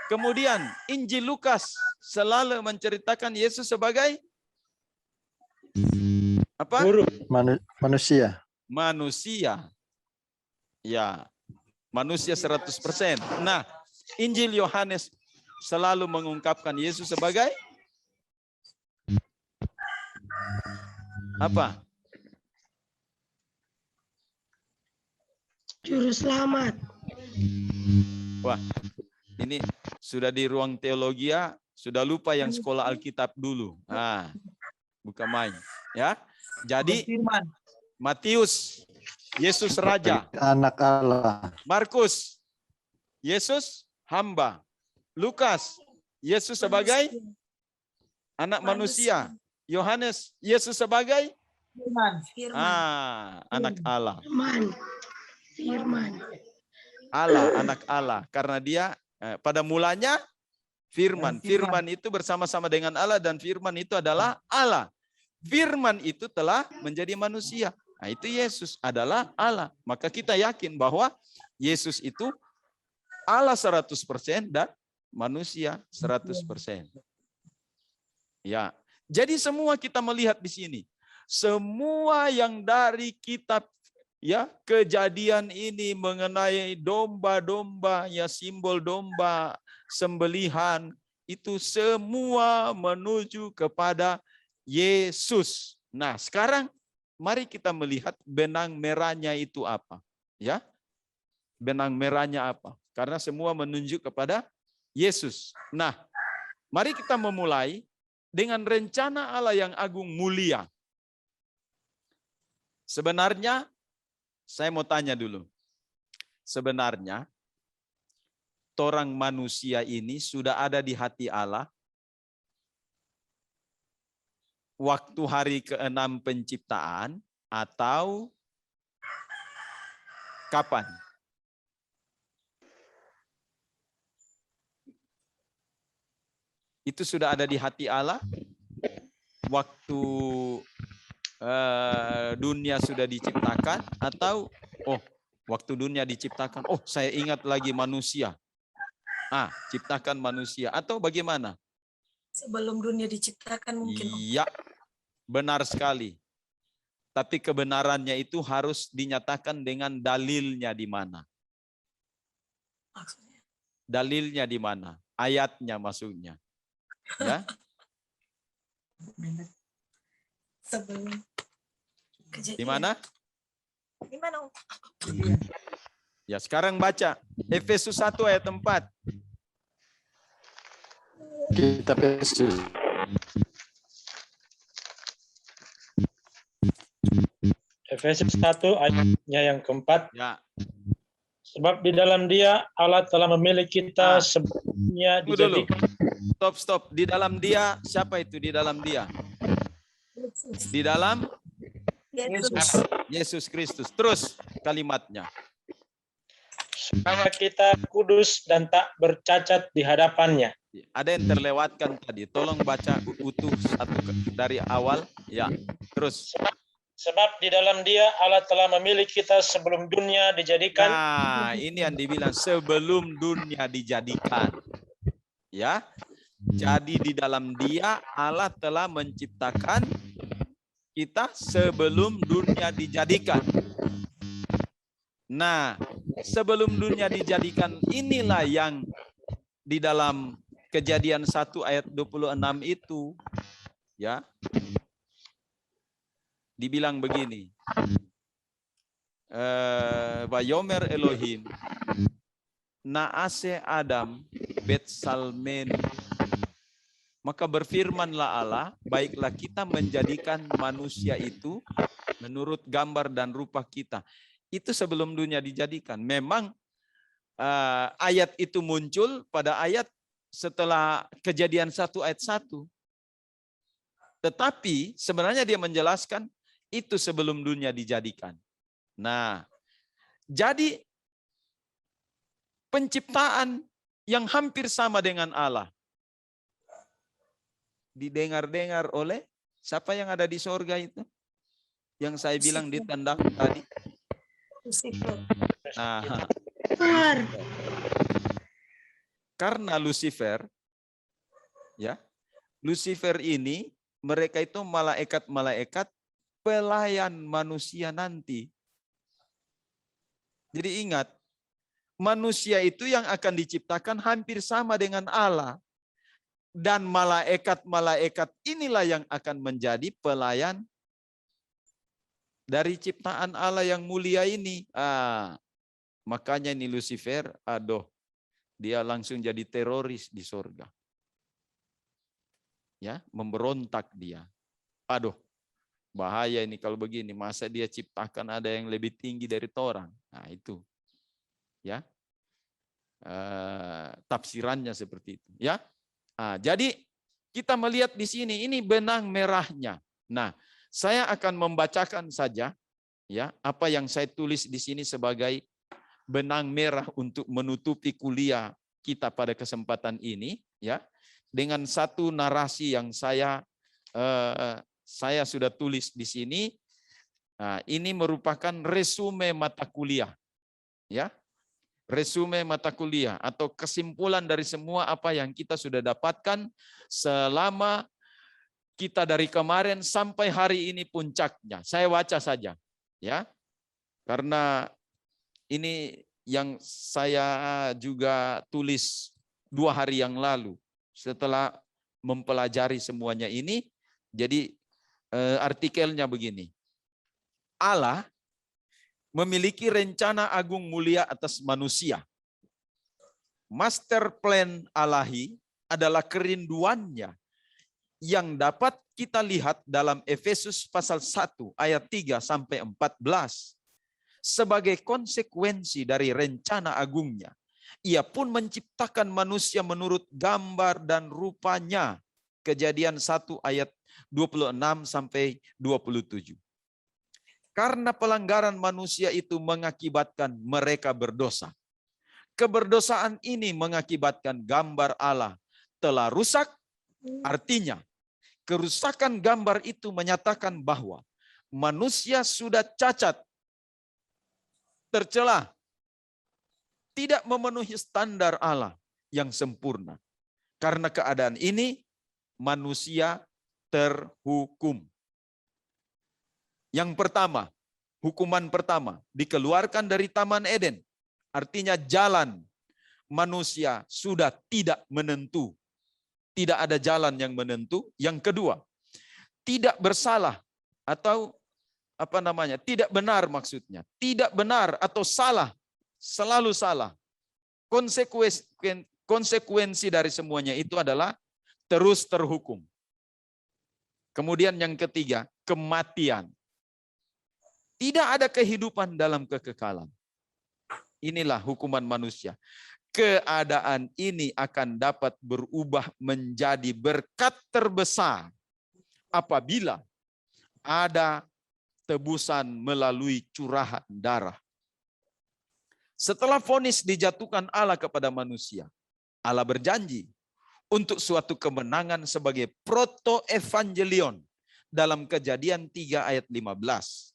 Kemudian Injil Lukas selalu menceritakan Yesus sebagai apa? Guru. Manusia. Manusia. Ya, manusia 100%. Nah, Injil Yohanes selalu mengungkapkan Yesus sebagai apa? Juru selamat. Wah, ini sudah di ruang teologi, ya, sudah lupa yang sekolah Alkitab dulu. Nah, bukan main, ya. Jadi Matius, Yesus raja. Anak Allah. Markus, Yesus hamba. Lukas, Yesus sebagai anak manusia. Yohanes, Yesus sebagai anak Allah. Firman. Allah, anak Allah. Karena dia pada mulanya firman. Firman itu bersama-sama dengan Allah dan firman itu adalah Allah. Firman itu telah menjadi manusia. Nah, itu Yesus adalah Allah. Maka kita yakin bahwa Yesus itu Allah 100% dan manusia 100%. Ya. Jadi semua kita melihat di sini. Semua yang dari kitab, ya, Kejadian ini mengenai domba-domba, ya, simbol domba, sembelihan, itu semua menuju kepada Yesus. Nah, sekarang mari kita melihat benang merahnya itu apa, ya? Benang merahnya apa? Karena semua menunjuk kepada Yesus. Nah, mari kita memulai dengan rencana Allah yang agung mulia. Sebenarnya saya mau tanya dulu. Sebenarnya orang manusia ini sudah ada di hati Allah waktu hari ke-6 penciptaan atau kapan? Itu sudah ada di hati Allah waktu dunia sudah diciptakan, atau waktu dunia diciptakan, saya ingat lagi manusia. Ciptakan manusia, atau bagaimana? Sebelum dunia diciptakan mungkin. Om. Iya, benar sekali. Tapi kebenarannya itu harus dinyatakan dengan dalilnya di mana. Maksudnya. Dalilnya di mana? Ayatnya maksudnya. Ya. Sebelum kejadian. Di mana? Di mana? Om? Ya, sekarang baca Efesus 1 ayat 4. Kitab Efesus. Efesus 1 ayatnya yang keempat. Ya. Sebab di dalam Dia Allah telah memilih kita sebelumnya Tunggu dulu. dijadikan. Stop. Di dalam Dia, siapa itu di dalam Dia? Di dalam Yesus Kristus. Terus kalimatnya. Supaya kita kudus dan tak bercacat di hadapannya. Ada yang terlewatkan tadi. Tolong baca utuh dari awal. Ya. Terus. Sebab di dalam Dia Allah telah memilih kita sebelum dunia dijadikan. Nah, ini yang dibilang sebelum dunia dijadikan. Ya. Jadi di dalam Dia Allah telah menciptakan kita sebelum dunia dijadikan. Nah, sebelum dunia dijadikan inilah yang di dalam Kejadian 1 ayat 26 itu, ya, dibilang begini. Vayomer Elohim naase Adam bet salmen. Maka berfirmanlah Allah, baiklah kita menjadikan manusia itu menurut gambar dan rupa kita. Itu sebelum dunia dijadikan. Memang ayat itu muncul pada ayat setelah Kejadian 1 ayat 1. Tetapi sebenarnya dia menjelaskan itu sebelum dunia dijadikan. Nah, jadi penciptaan yang hampir sama dengan Allah didengar-dengar oleh siapa yang ada di sorga itu? Yang saya bilang ditendang tadi. Nah, karena Lucifer, ya, Lucifer ini mereka itu malaikat-malaikat pelayan manusia nanti. Jadi ingat, manusia itu yang akan diciptakan hampir sama dengan Allah. Dan malaikat-malaikat inilah yang akan menjadi pelayan dari ciptaan Allah yang mulia ini. Makanya ini Lucifer, dia langsung jadi teroris di surga. Ya, memberontak dia. Bahaya ini kalau begini. Masa dia ciptakan ada yang lebih tinggi dari orang? Nah, itu. Ya. Tafsirannya seperti itu, ya. Jadi kita melihat di sini ini benang merahnya. Nah, saya akan membacakan saja ya apa yang saya tulis di sini sebagai benang merah untuk menutupi kuliah kita pada kesempatan ini ya, dengan satu narasi yang saya sudah tulis di sini. Nah, ini merupakan resume mata kuliah ya. Resume mata kuliah atau kesimpulan dari semua apa yang kita sudah dapatkan selama kita dari kemarin sampai hari ini puncaknya. Saya baca saja ya. Karena ini yang saya juga tulis 2 hari yang lalu setelah mempelajari semuanya ini. Jadi artikelnya begini. Allah memiliki rencana agung mulia atas manusia. Master plan Allahi adalah kerinduannya yang dapat kita lihat dalam Efesus pasal 1 ayat 3 sampai 14. Sebagai konsekuensi dari rencana agungnya, ia pun menciptakan manusia menurut gambar dan rupanya. Kejadian 1 ayat 26 sampai 27. Karena pelanggaran manusia itu mengakibatkan mereka berdosa. Keberdosaan ini mengakibatkan gambar Allah telah rusak Artinya, kerusakan gambar itu menyatakan bahwa manusia sudah cacat, tercela, tidak memenuhi standar Allah yang sempurna. Karena keadaan ini, manusia terhukum. Yang pertama, hukuman pertama, dikeluarkan dari Taman Eden. Artinya jalan manusia sudah tidak menentu. Tidak ada jalan yang menentu. Yang kedua, tidak bersalah atau tidak benar maksudnya. Tidak benar atau salah, selalu salah. Konsekuensi dari semuanya itu adalah terus terhukum. Kemudian yang ketiga, kematian. Tidak ada kehidupan dalam kekekalan. Inilah hukuman manusia. Keadaan ini akan dapat berubah menjadi berkat terbesar apabila ada tebusan melalui curahan darah. Setelah vonis dijatuhkan Allah kepada manusia, Allah berjanji untuk suatu kemenangan sebagai proto-evangelion dalam Kejadian 3 ayat 15.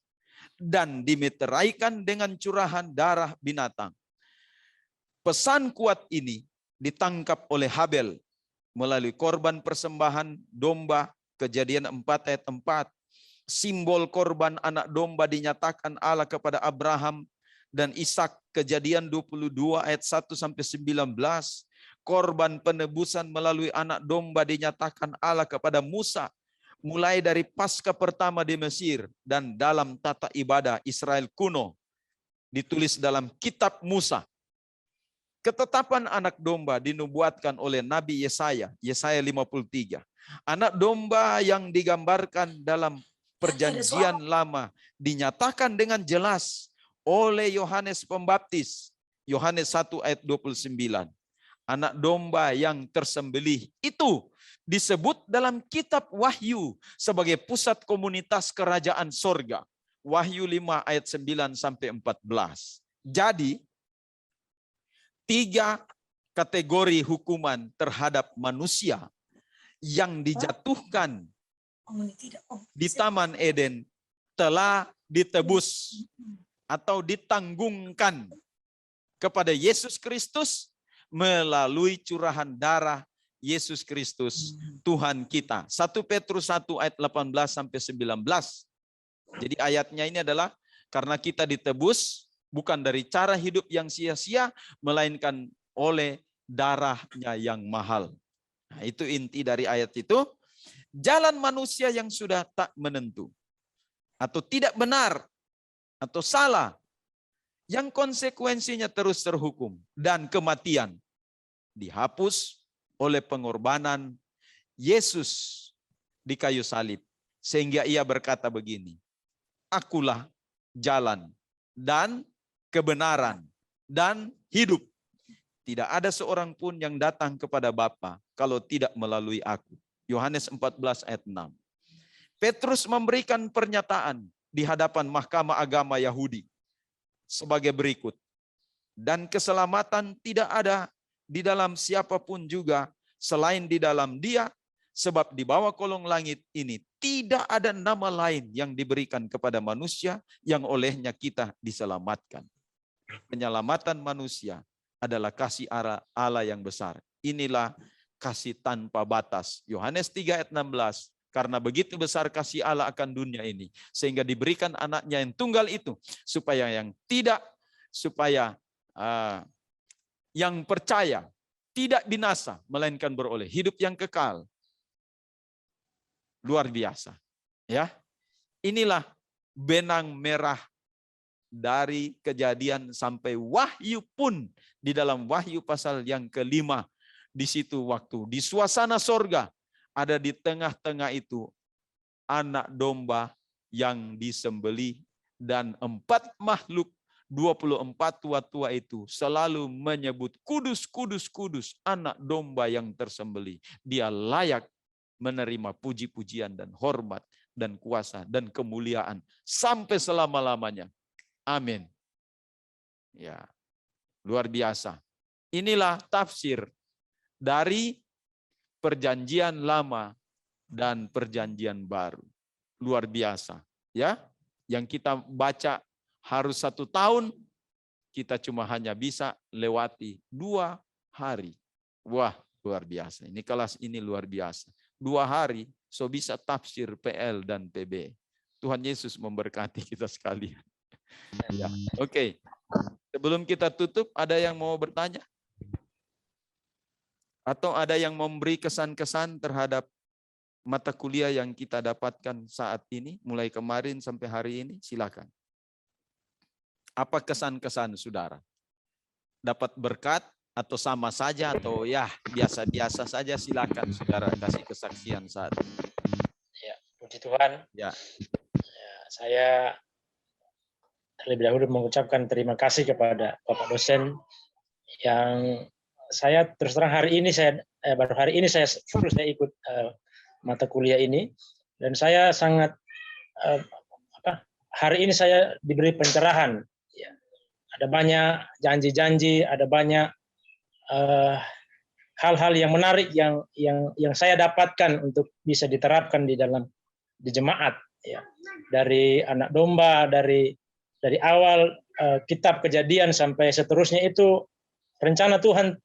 Dan dimeteraikan dengan curahan darah binatang. Pesan kuat ini ditangkap oleh Habel melalui korban persembahan domba, Kejadian 4 ayat 4. Simbol korban anak domba dinyatakan Allah kepada Abraham dan Ishak, Kejadian 22 ayat 1 sampai 19. Korban penebusan melalui anak domba dinyatakan Allah kepada Musa mulai dari Paskah pertama di Mesir dan dalam tata ibadah Israel kuno ditulis dalam kitab Musa. Ketetapan anak domba dinubuatkan oleh Nabi Yesaya, Yesaya 53. Anak domba yang digambarkan dalam Perjanjian Lama dinyatakan dengan jelas oleh Yohanes Pembaptis, Yohanes 1 ayat 29. Anak domba yang tersembelih itu disebut dalam kitab Wahyu sebagai pusat komunitas kerajaan sorga. Wahyu 5 ayat 9 sampai 14. Jadi, 3 kategori hukuman terhadap manusia yang dijatuhkan di Taman Eden telah ditebus atau ditanggungkan kepada Yesus Kristus melalui curahan darah Yesus Kristus Tuhan kita. 1 Petrus 1 ayat 18 sampai 19. Jadi ayatnya ini adalah karena kita ditebus bukan dari cara hidup yang sia-sia melainkan oleh darahnya yang mahal. Nah, itu inti dari ayat itu. Jalan manusia yang sudah tak menentu atau tidak benar atau salah yang konsekuensinya terus terhukum dan kematian dihapus oleh pengorbanan Yesus di kayu salib. Sehingga ia berkata begini, akulah jalan dan kebenaran dan hidup. Tidak ada seorang pun yang datang kepada Bapa kalau tidak melalui aku. Yohanes 14 ayat 6. Petrus memberikan pernyataan di hadapan Mahkamah Agama Yahudi sebagai berikut. Dan keselamatan tidak ada di dalam siapapun juga selain di dalam Dia, sebab di bawah kolong langit ini tidak ada nama lain yang diberikan kepada manusia yang olehnya kita diselamatkan. Penyelamatan manusia adalah kasih Allah yang besar. Inilah kasih tanpa batas. Yohanes 3 ayat 16. Karena begitu besar kasih Allah akan dunia ini, sehingga diberikan anaknya yang tunggal itu, supaya yang percaya tidak binasa, melainkan beroleh hidup yang kekal. Luar biasa. Ya, inilah benang merah dari Kejadian sampai Wahyu pun. Di dalam Wahyu pasal yang ke-5, di situ waktu di suasana sorga, ada di tengah-tengah itu anak domba yang disembelih, dan 4 makhluk 24 tua-tua itu selalu menyebut kudus, kudus, kudus, anak domba yang tersembelih. Dia layak menerima puji-pujian dan hormat dan kuasa dan kemuliaan sampai selama-lamanya. Amin. Ya, luar biasa. Inilah tafsir dari perjanjian lama dan perjanjian baru. Luar biasa, ya. Yang kita baca harus 1 tahun, kita cuma hanya bisa lewati 2 hari. Wah, luar biasa. Ini kelas ini luar biasa. 2 hari, so bisa tafsir PL dan PB. Tuhan Yesus memberkati kita sekalian. Ya, oke. Sebelum kita tutup, ada yang mau bertanya? Atau ada yang memberi kesan-kesan terhadap mata kuliah yang kita dapatkan saat ini, mulai kemarin sampai hari ini? Silakan. Apa kesan-kesan saudara? Dapat berkat atau sama saja atau ya biasa-biasa saja? Silakan saudara kasih kesaksian saat ini. Ya, puji Tuhan. Ya. Saya terlebih dahulu mengucapkan terima kasih kepada Bapak dosen yang saya terus terang baru hari ini saya ikut mata kuliah ini, dan saya sangat hari ini saya diberi pencerahan. Ya. Ada banyak janji-janji, ada banyak hal-hal yang menarik yang saya dapatkan untuk bisa diterapkan di jemaat. Ya. Dari anak domba, dari awal kitab Kejadian sampai seterusnya, itu rencana Tuhan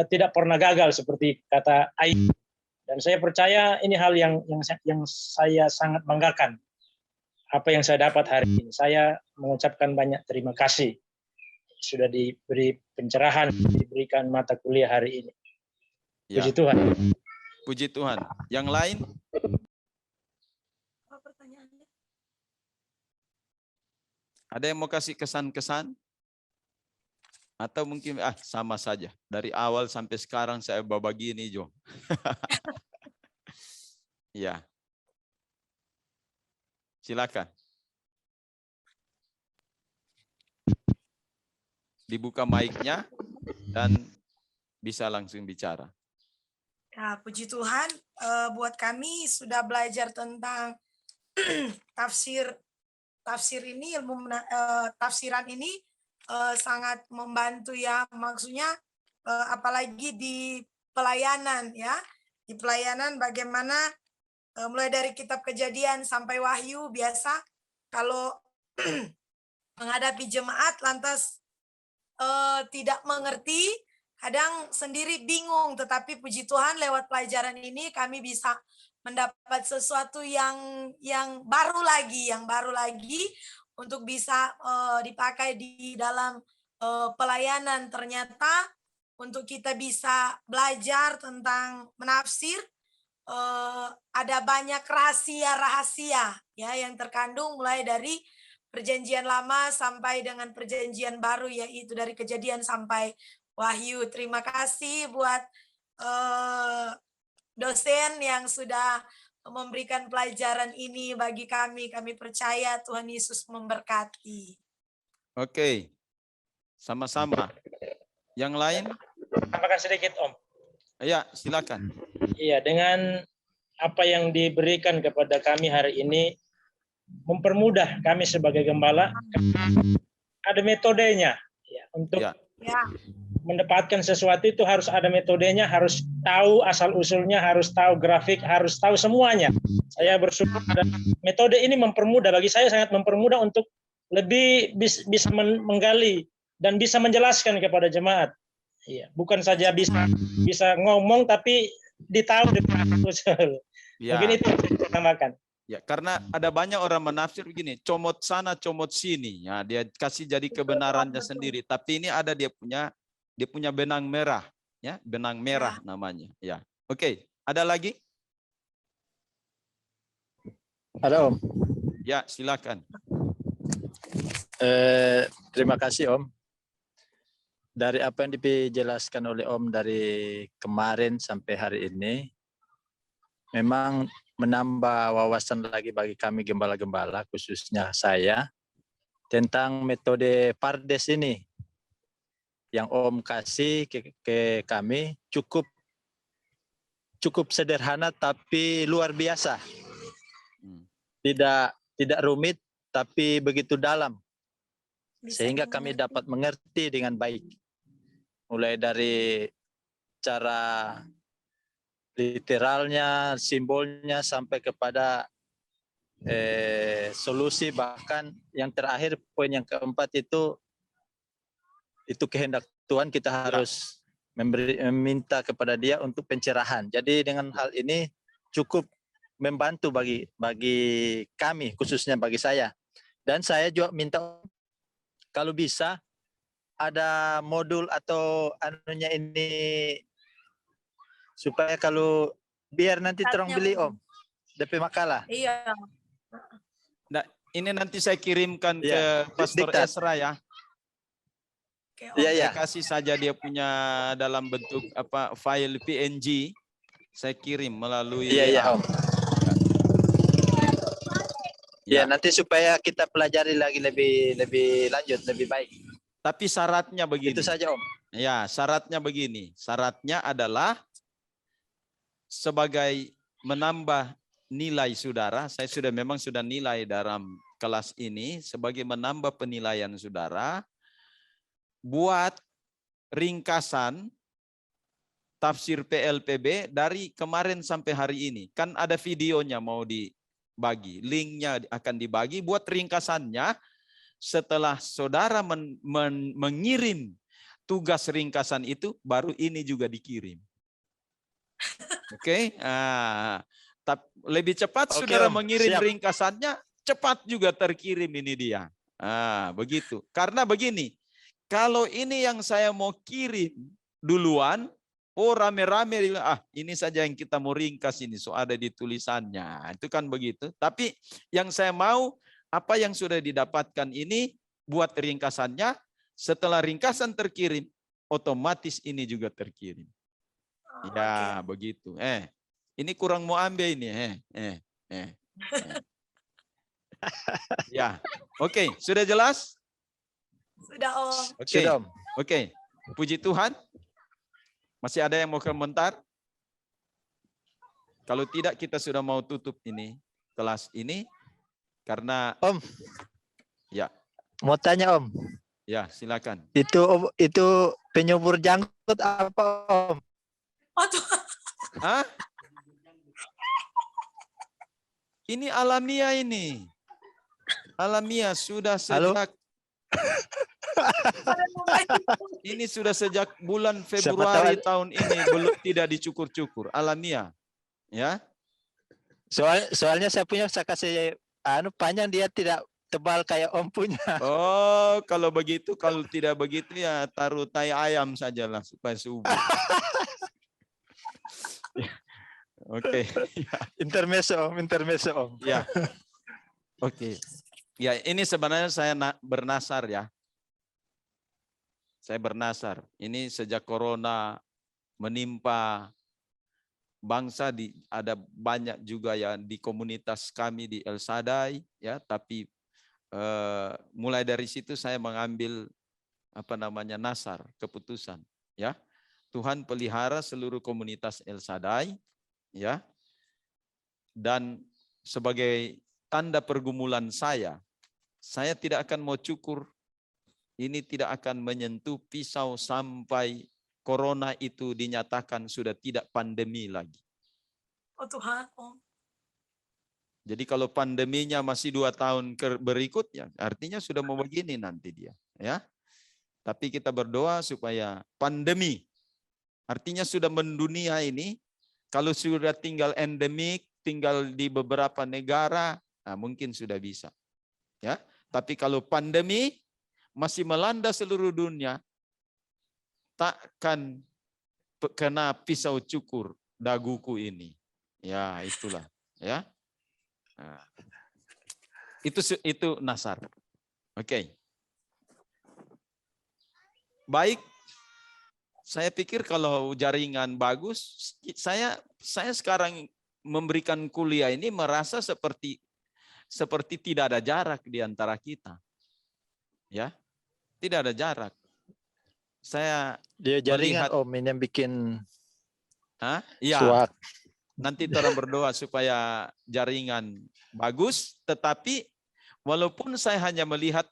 tidak pernah gagal seperti kata Ayub. Dan saya percaya ini hal yang saya sangat banggakan. Apa yang saya dapat hari ini, saya mengucapkan banyak terima kasih. Sudah diberi pencerahan, diberikan mata kuliah hari ini. Puji Tuhan. Puji Tuhan. Yang lain? Ada yang mau kasih kesan-kesan? Atau mungkin sama saja. Dari awal sampai sekarang saya berbagi ini, Jo. Ya. Silakan. Dibuka mic-nya dan bisa langsung bicara. Ya, puji Tuhan, buat kami sudah belajar tentang tafsir ini, tafsiran ini sangat membantu ya. Maksudnya apalagi di pelayanan ya. Di pelayanan bagaimana mulai dari kitab Kejadian sampai Wahyu, biasa kalau menghadapi jemaat lantas tidak mengerti, kadang sendiri bingung, tetapi puji Tuhan lewat pelajaran ini kami bisa mendapat sesuatu yang baru lagi untuk bisa dipakai di dalam pelayanan. Ternyata untuk kita bisa belajar tentang menafsir, ada banyak rahasia ya yang terkandung mulai dari Perjanjian Lama sampai dengan Perjanjian Baru, yaitu dari Kejadian sampai Wahyu. Terima kasih buat dosen yang sudah memberikan pelajaran ini bagi kami. Kami percaya Tuhan Yesus memberkati. Oke, sama-sama. Yang lain? Tambahkan sedikit, Om. Ya, silakan. Iya, dengan apa yang diberikan kepada kami hari ini, mempermudah kami sebagai gembala. Ada metodenya ya, untuk mendapatkan sesuatu itu harus ada metodenya, harus tahu asal usulnya, harus tahu grafik, harus tahu semuanya. Saya bersyukur ada metode ini mempermudah, bagi saya sangat mempermudah untuk lebih bisa menggali dan bisa menjelaskan kepada jemaat. Iya, bukan saja bisa ngomong tapi ditahu di usul. Mungkin itu yang saya tambahkan. Ya, karena ada banyak orang menafsir begini, comot sana, comot sini. Ya, dia kasih jadi kebenarannya sendiri. Tapi ini ada dia punya benang merah, ya, benang merah namanya. Ya, oke. Ada lagi? Ada, Om. Ya, silakan. Terima kasih, Om. Dari apa yang dijelaskan oleh Om dari kemarin sampai hari ini, memang menambah wawasan lagi bagi kami gembala-gembala, khususnya saya, tentang metode Pardes ini. Yang Om kasih ke kami cukup sederhana tapi luar biasa. Tidak rumit tapi begitu dalam. Sehingga kami dapat mengerti dengan baik. Mulai dari cara literalnya, simbolnya sampai kepada solusi, bahkan yang terakhir poin yang keempat itu kehendak Tuhan, kita harus meminta kepada Dia untuk pencerahan. Jadi dengan hal ini cukup membantu bagi kami, khususnya bagi saya. Dan saya juga minta kalau bisa ada modul atau anunya ini supaya kalau biar nanti terang beli Om DP makalah. Iya. Nah, ini nanti saya kirimkan ke Iya, Pastor diktat. Esra ya. Oke, Om. Iya, iya. Saya kasih saja dia punya dalam bentuk file PNG. Saya kirim melalui Iya, iya WA. Om. Ya, nanti supaya kita pelajari lagi lebih lanjut, lebih baik. Tapi syaratnya begini. Itu saja Om. Ya, syaratnya begini. Syaratnya adalah sebagai menambah nilai saudara, saya memang sudah nilai dalam kelas ini, sebagai menambah penilaian saudara, buat ringkasan tafsir PLPB dari kemarin sampai hari ini. Kan ada videonya mau dibagi, linknya akan dibagi, buat ringkasannya setelah saudara mengirim tugas ringkasan itu, baru ini juga dikirim. Oke, lebih cepat Oke, saudara Om. mengirim Siap. ringkasannya, cepat juga terkirim ini dia. Begitu. Karena begini, kalau ini yang saya mau kirim duluan, rame-rame, ini saja yang kita mau ringkas ini, so ada di tulisannya. Itu kan begitu. Tapi yang saya mau, apa yang sudah didapatkan ini, buat ringkasannya, setelah ringkasan terkirim, otomatis ini juga terkirim. Ya, begitu. Ini kurang mau ambil ini. Ya, oke, sudah jelas? Sudah, Om. Oke, Sudah Om. oke. Puji Tuhan. Masih ada yang mau komentar? Kalau tidak, kita sudah mau tutup ini kelas ini karena Om. Ya. Mau tanya Om. Ya, silakan. Itu penyubur jangkut apa Om? Waduh. Hah? Ini alamiah ini. Alamiah sudah sejak ini sudah sejak bulan Februari tahun ini belum tidak dicukur-cukur. Alamiah. Ya. Soalnya saya kasih panjang, dia tidak tebal kayak Om punya. Oh, kalau begitu, kalau tidak begitu ya taruh tai ayam sajalah supaya subur. Oke. Intermezzo Om. Ya. Oke. Ya, ini sebenarnya saya bernasar ya. Saya bernasar. Ini sejak corona menimpa bangsa, ada banyak juga ya di komunitas kami di El Shaddai ya, tapi mulai dari situ saya mengambil nasar, keputusan ya. Tuhan pelihara seluruh komunitas El Shaddai ya. Dan sebagai tanda pergumulan saya tidak akan mau cukur. Ini tidak akan menyentuh pisau sampai corona itu dinyatakan sudah tidak pandemi lagi. Oh Tuhan, Om. Jadi kalau pandeminya masih 2 tahun berikutnya, artinya sudah mau begini nanti dia, ya. Tapi kita berdoa supaya pandemi, artinya sudah mendunia ini, kalau sudah tinggal endemik, tinggal di beberapa negara, mungkin sudah bisa, ya. Tapi kalau pandemi masih melanda seluruh dunia, takkan kena pisau cukur daguku ini. Ya, itulah, ya. Nah, itu nasar. Oke. Baik. Saya pikir kalau jaringan bagus, saya sekarang memberikan kuliah ini merasa seperti tidak ada jarak di antara kita. Ya. Tidak ada jarak. Dia jaringan melihat, Om ini yang bikin iya. suak. Nanti orang berdoa supaya jaringan bagus, tetapi walaupun saya hanya melihat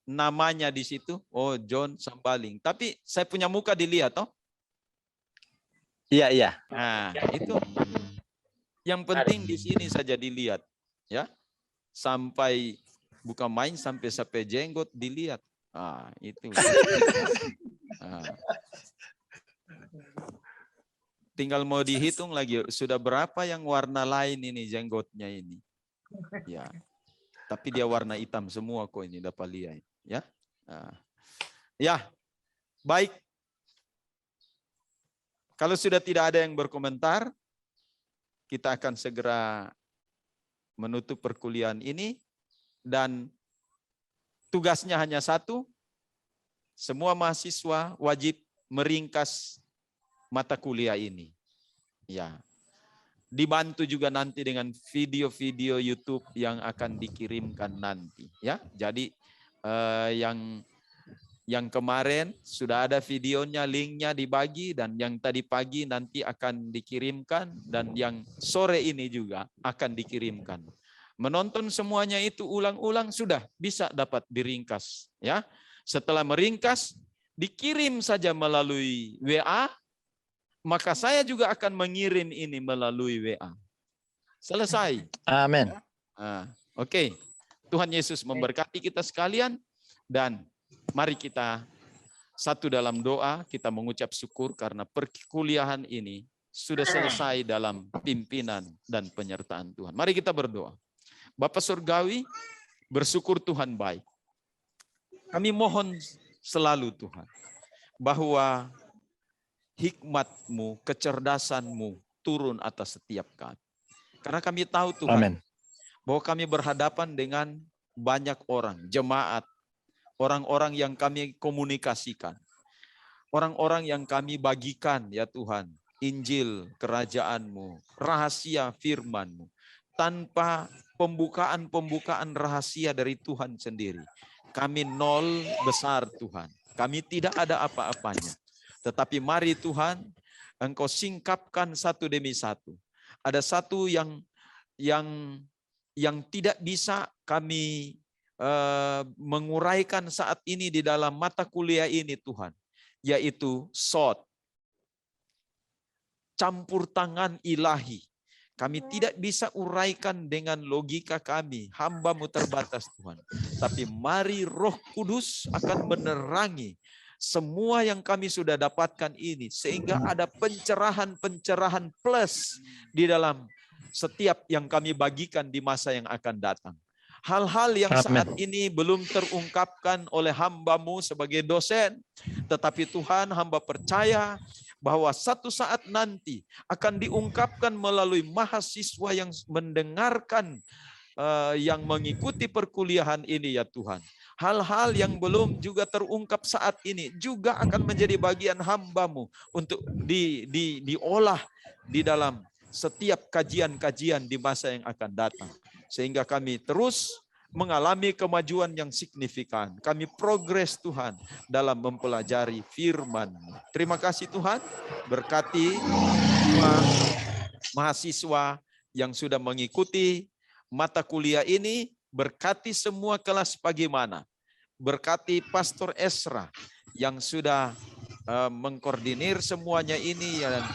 namanya di situ, oh John Sambaling, tapi saya punya muka dilihat toh. Iya, iya. Nah, itu yang penting di sini saja dilihat, ya. Sampai bukan main sampai jenggot dilihat. Ah, itu. Nah. Tinggal mau dihitung lagi sudah berapa yang warna lain ini jenggotnya ini. Ya. Tapi dia warna hitam semua kok ini dapat lihat, ya. Nah. Ya. Baik. Kalau sudah tidak ada yang berkomentar, kita akan segera menutup perkuliahan ini dan tugasnya hanya satu. Semua mahasiswa wajib meringkas mata kuliah ini. Ya. Dibantu juga nanti dengan video-video YouTube yang akan dikirimkan nanti, ya. Jadi yang kemarin sudah ada videonya, linknya dibagi, dan yang tadi pagi nanti akan dikirimkan, dan yang sore ini juga akan dikirimkan. Menonton semuanya itu ulang-ulang sudah bisa dapat diringkas, ya. Setelah meringkas dikirim saja melalui WA, maka saya juga akan mengirim ini melalui WA. Selesai. Amin. Nah, oke. Tuhan Yesus memberkati kita sekalian, dan mari kita satu dalam doa, kita mengucap syukur karena perkuliahan ini sudah selesai dalam pimpinan dan penyertaan Tuhan. Mari kita berdoa. Bapa Surgawi, bersyukur Tuhan baik. Kami mohon selalu Tuhan, bahwa hikmat-Mu, kecerdasan-Mu turun atas setiap kami. Karena kami tahu Tuhan, Amin. bahwa kami berhadapan dengan banyak orang, jemaat, orang-orang yang kami komunikasikan, orang-orang yang kami bagikan ya Tuhan, Injil kerajaan-Mu, rahasia firman-Mu, tanpa pembukaan rahasia dari Tuhan sendiri. Kami nol besar Tuhan, kami tidak ada apa-apanya. Tetapi mari Tuhan, Engkau singkapkan satu demi satu. Ada satu yang tidak bisa kami menguraikan saat ini di dalam mata kuliah ini Tuhan, yaitu sod, campur tangan ilahi. Kami tidak bisa uraikan dengan logika kami, hamba-Mu terbatas Tuhan. Tapi mari Roh Kudus akan menerangi semua yang kami sudah dapatkan ini, sehingga ada pencerahan plus di dalam setiap yang kami bagikan di masa yang akan datang. Hal-hal yang saat ini belum terungkapkan oleh hamba-Mu sebagai dosen, tetapi Tuhan, hamba percaya bahwa satu saat nanti akan diungkapkan melalui mahasiswa yang mendengarkan, yang mengikuti perkuliahan ini ya Tuhan. Hal-hal yang belum juga terungkap saat ini juga akan menjadi bagian hamba-Mu untuk diolah di dalam setiap kajian-kajian di masa yang akan datang. Sehingga kami terus mengalami kemajuan yang signifikan. Kami progres Tuhan dalam mempelajari firman. Terima kasih Tuhan, berkati mahasiswa yang sudah mengikuti mata kuliah ini, berkati semua kelas bagaimana. Berkati Pastor Esra yang sudah mengkoordinir semuanya ini, dan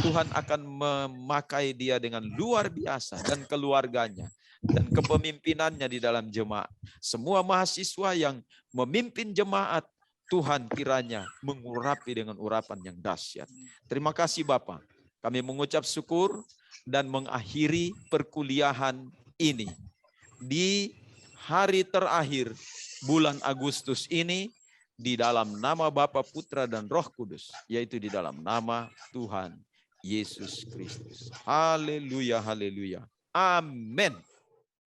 Tuhan akan memakai dia dengan luar biasa, dan keluarganya dan kepemimpinannya di dalam jemaat. Semua mahasiswa yang memimpin jemaat, Tuhan kiranya mengurapi dengan urapan yang dahsyat. Terima kasih Bapa. Kami mengucap syukur dan mengakhiri perkuliahan ini di hari terakhir bulan Agustus ini, di dalam nama Bapa, Putra, dan Roh Kudus, yaitu di dalam nama Tuhan Yesus Kristus. Haleluya, haleluya. Amin.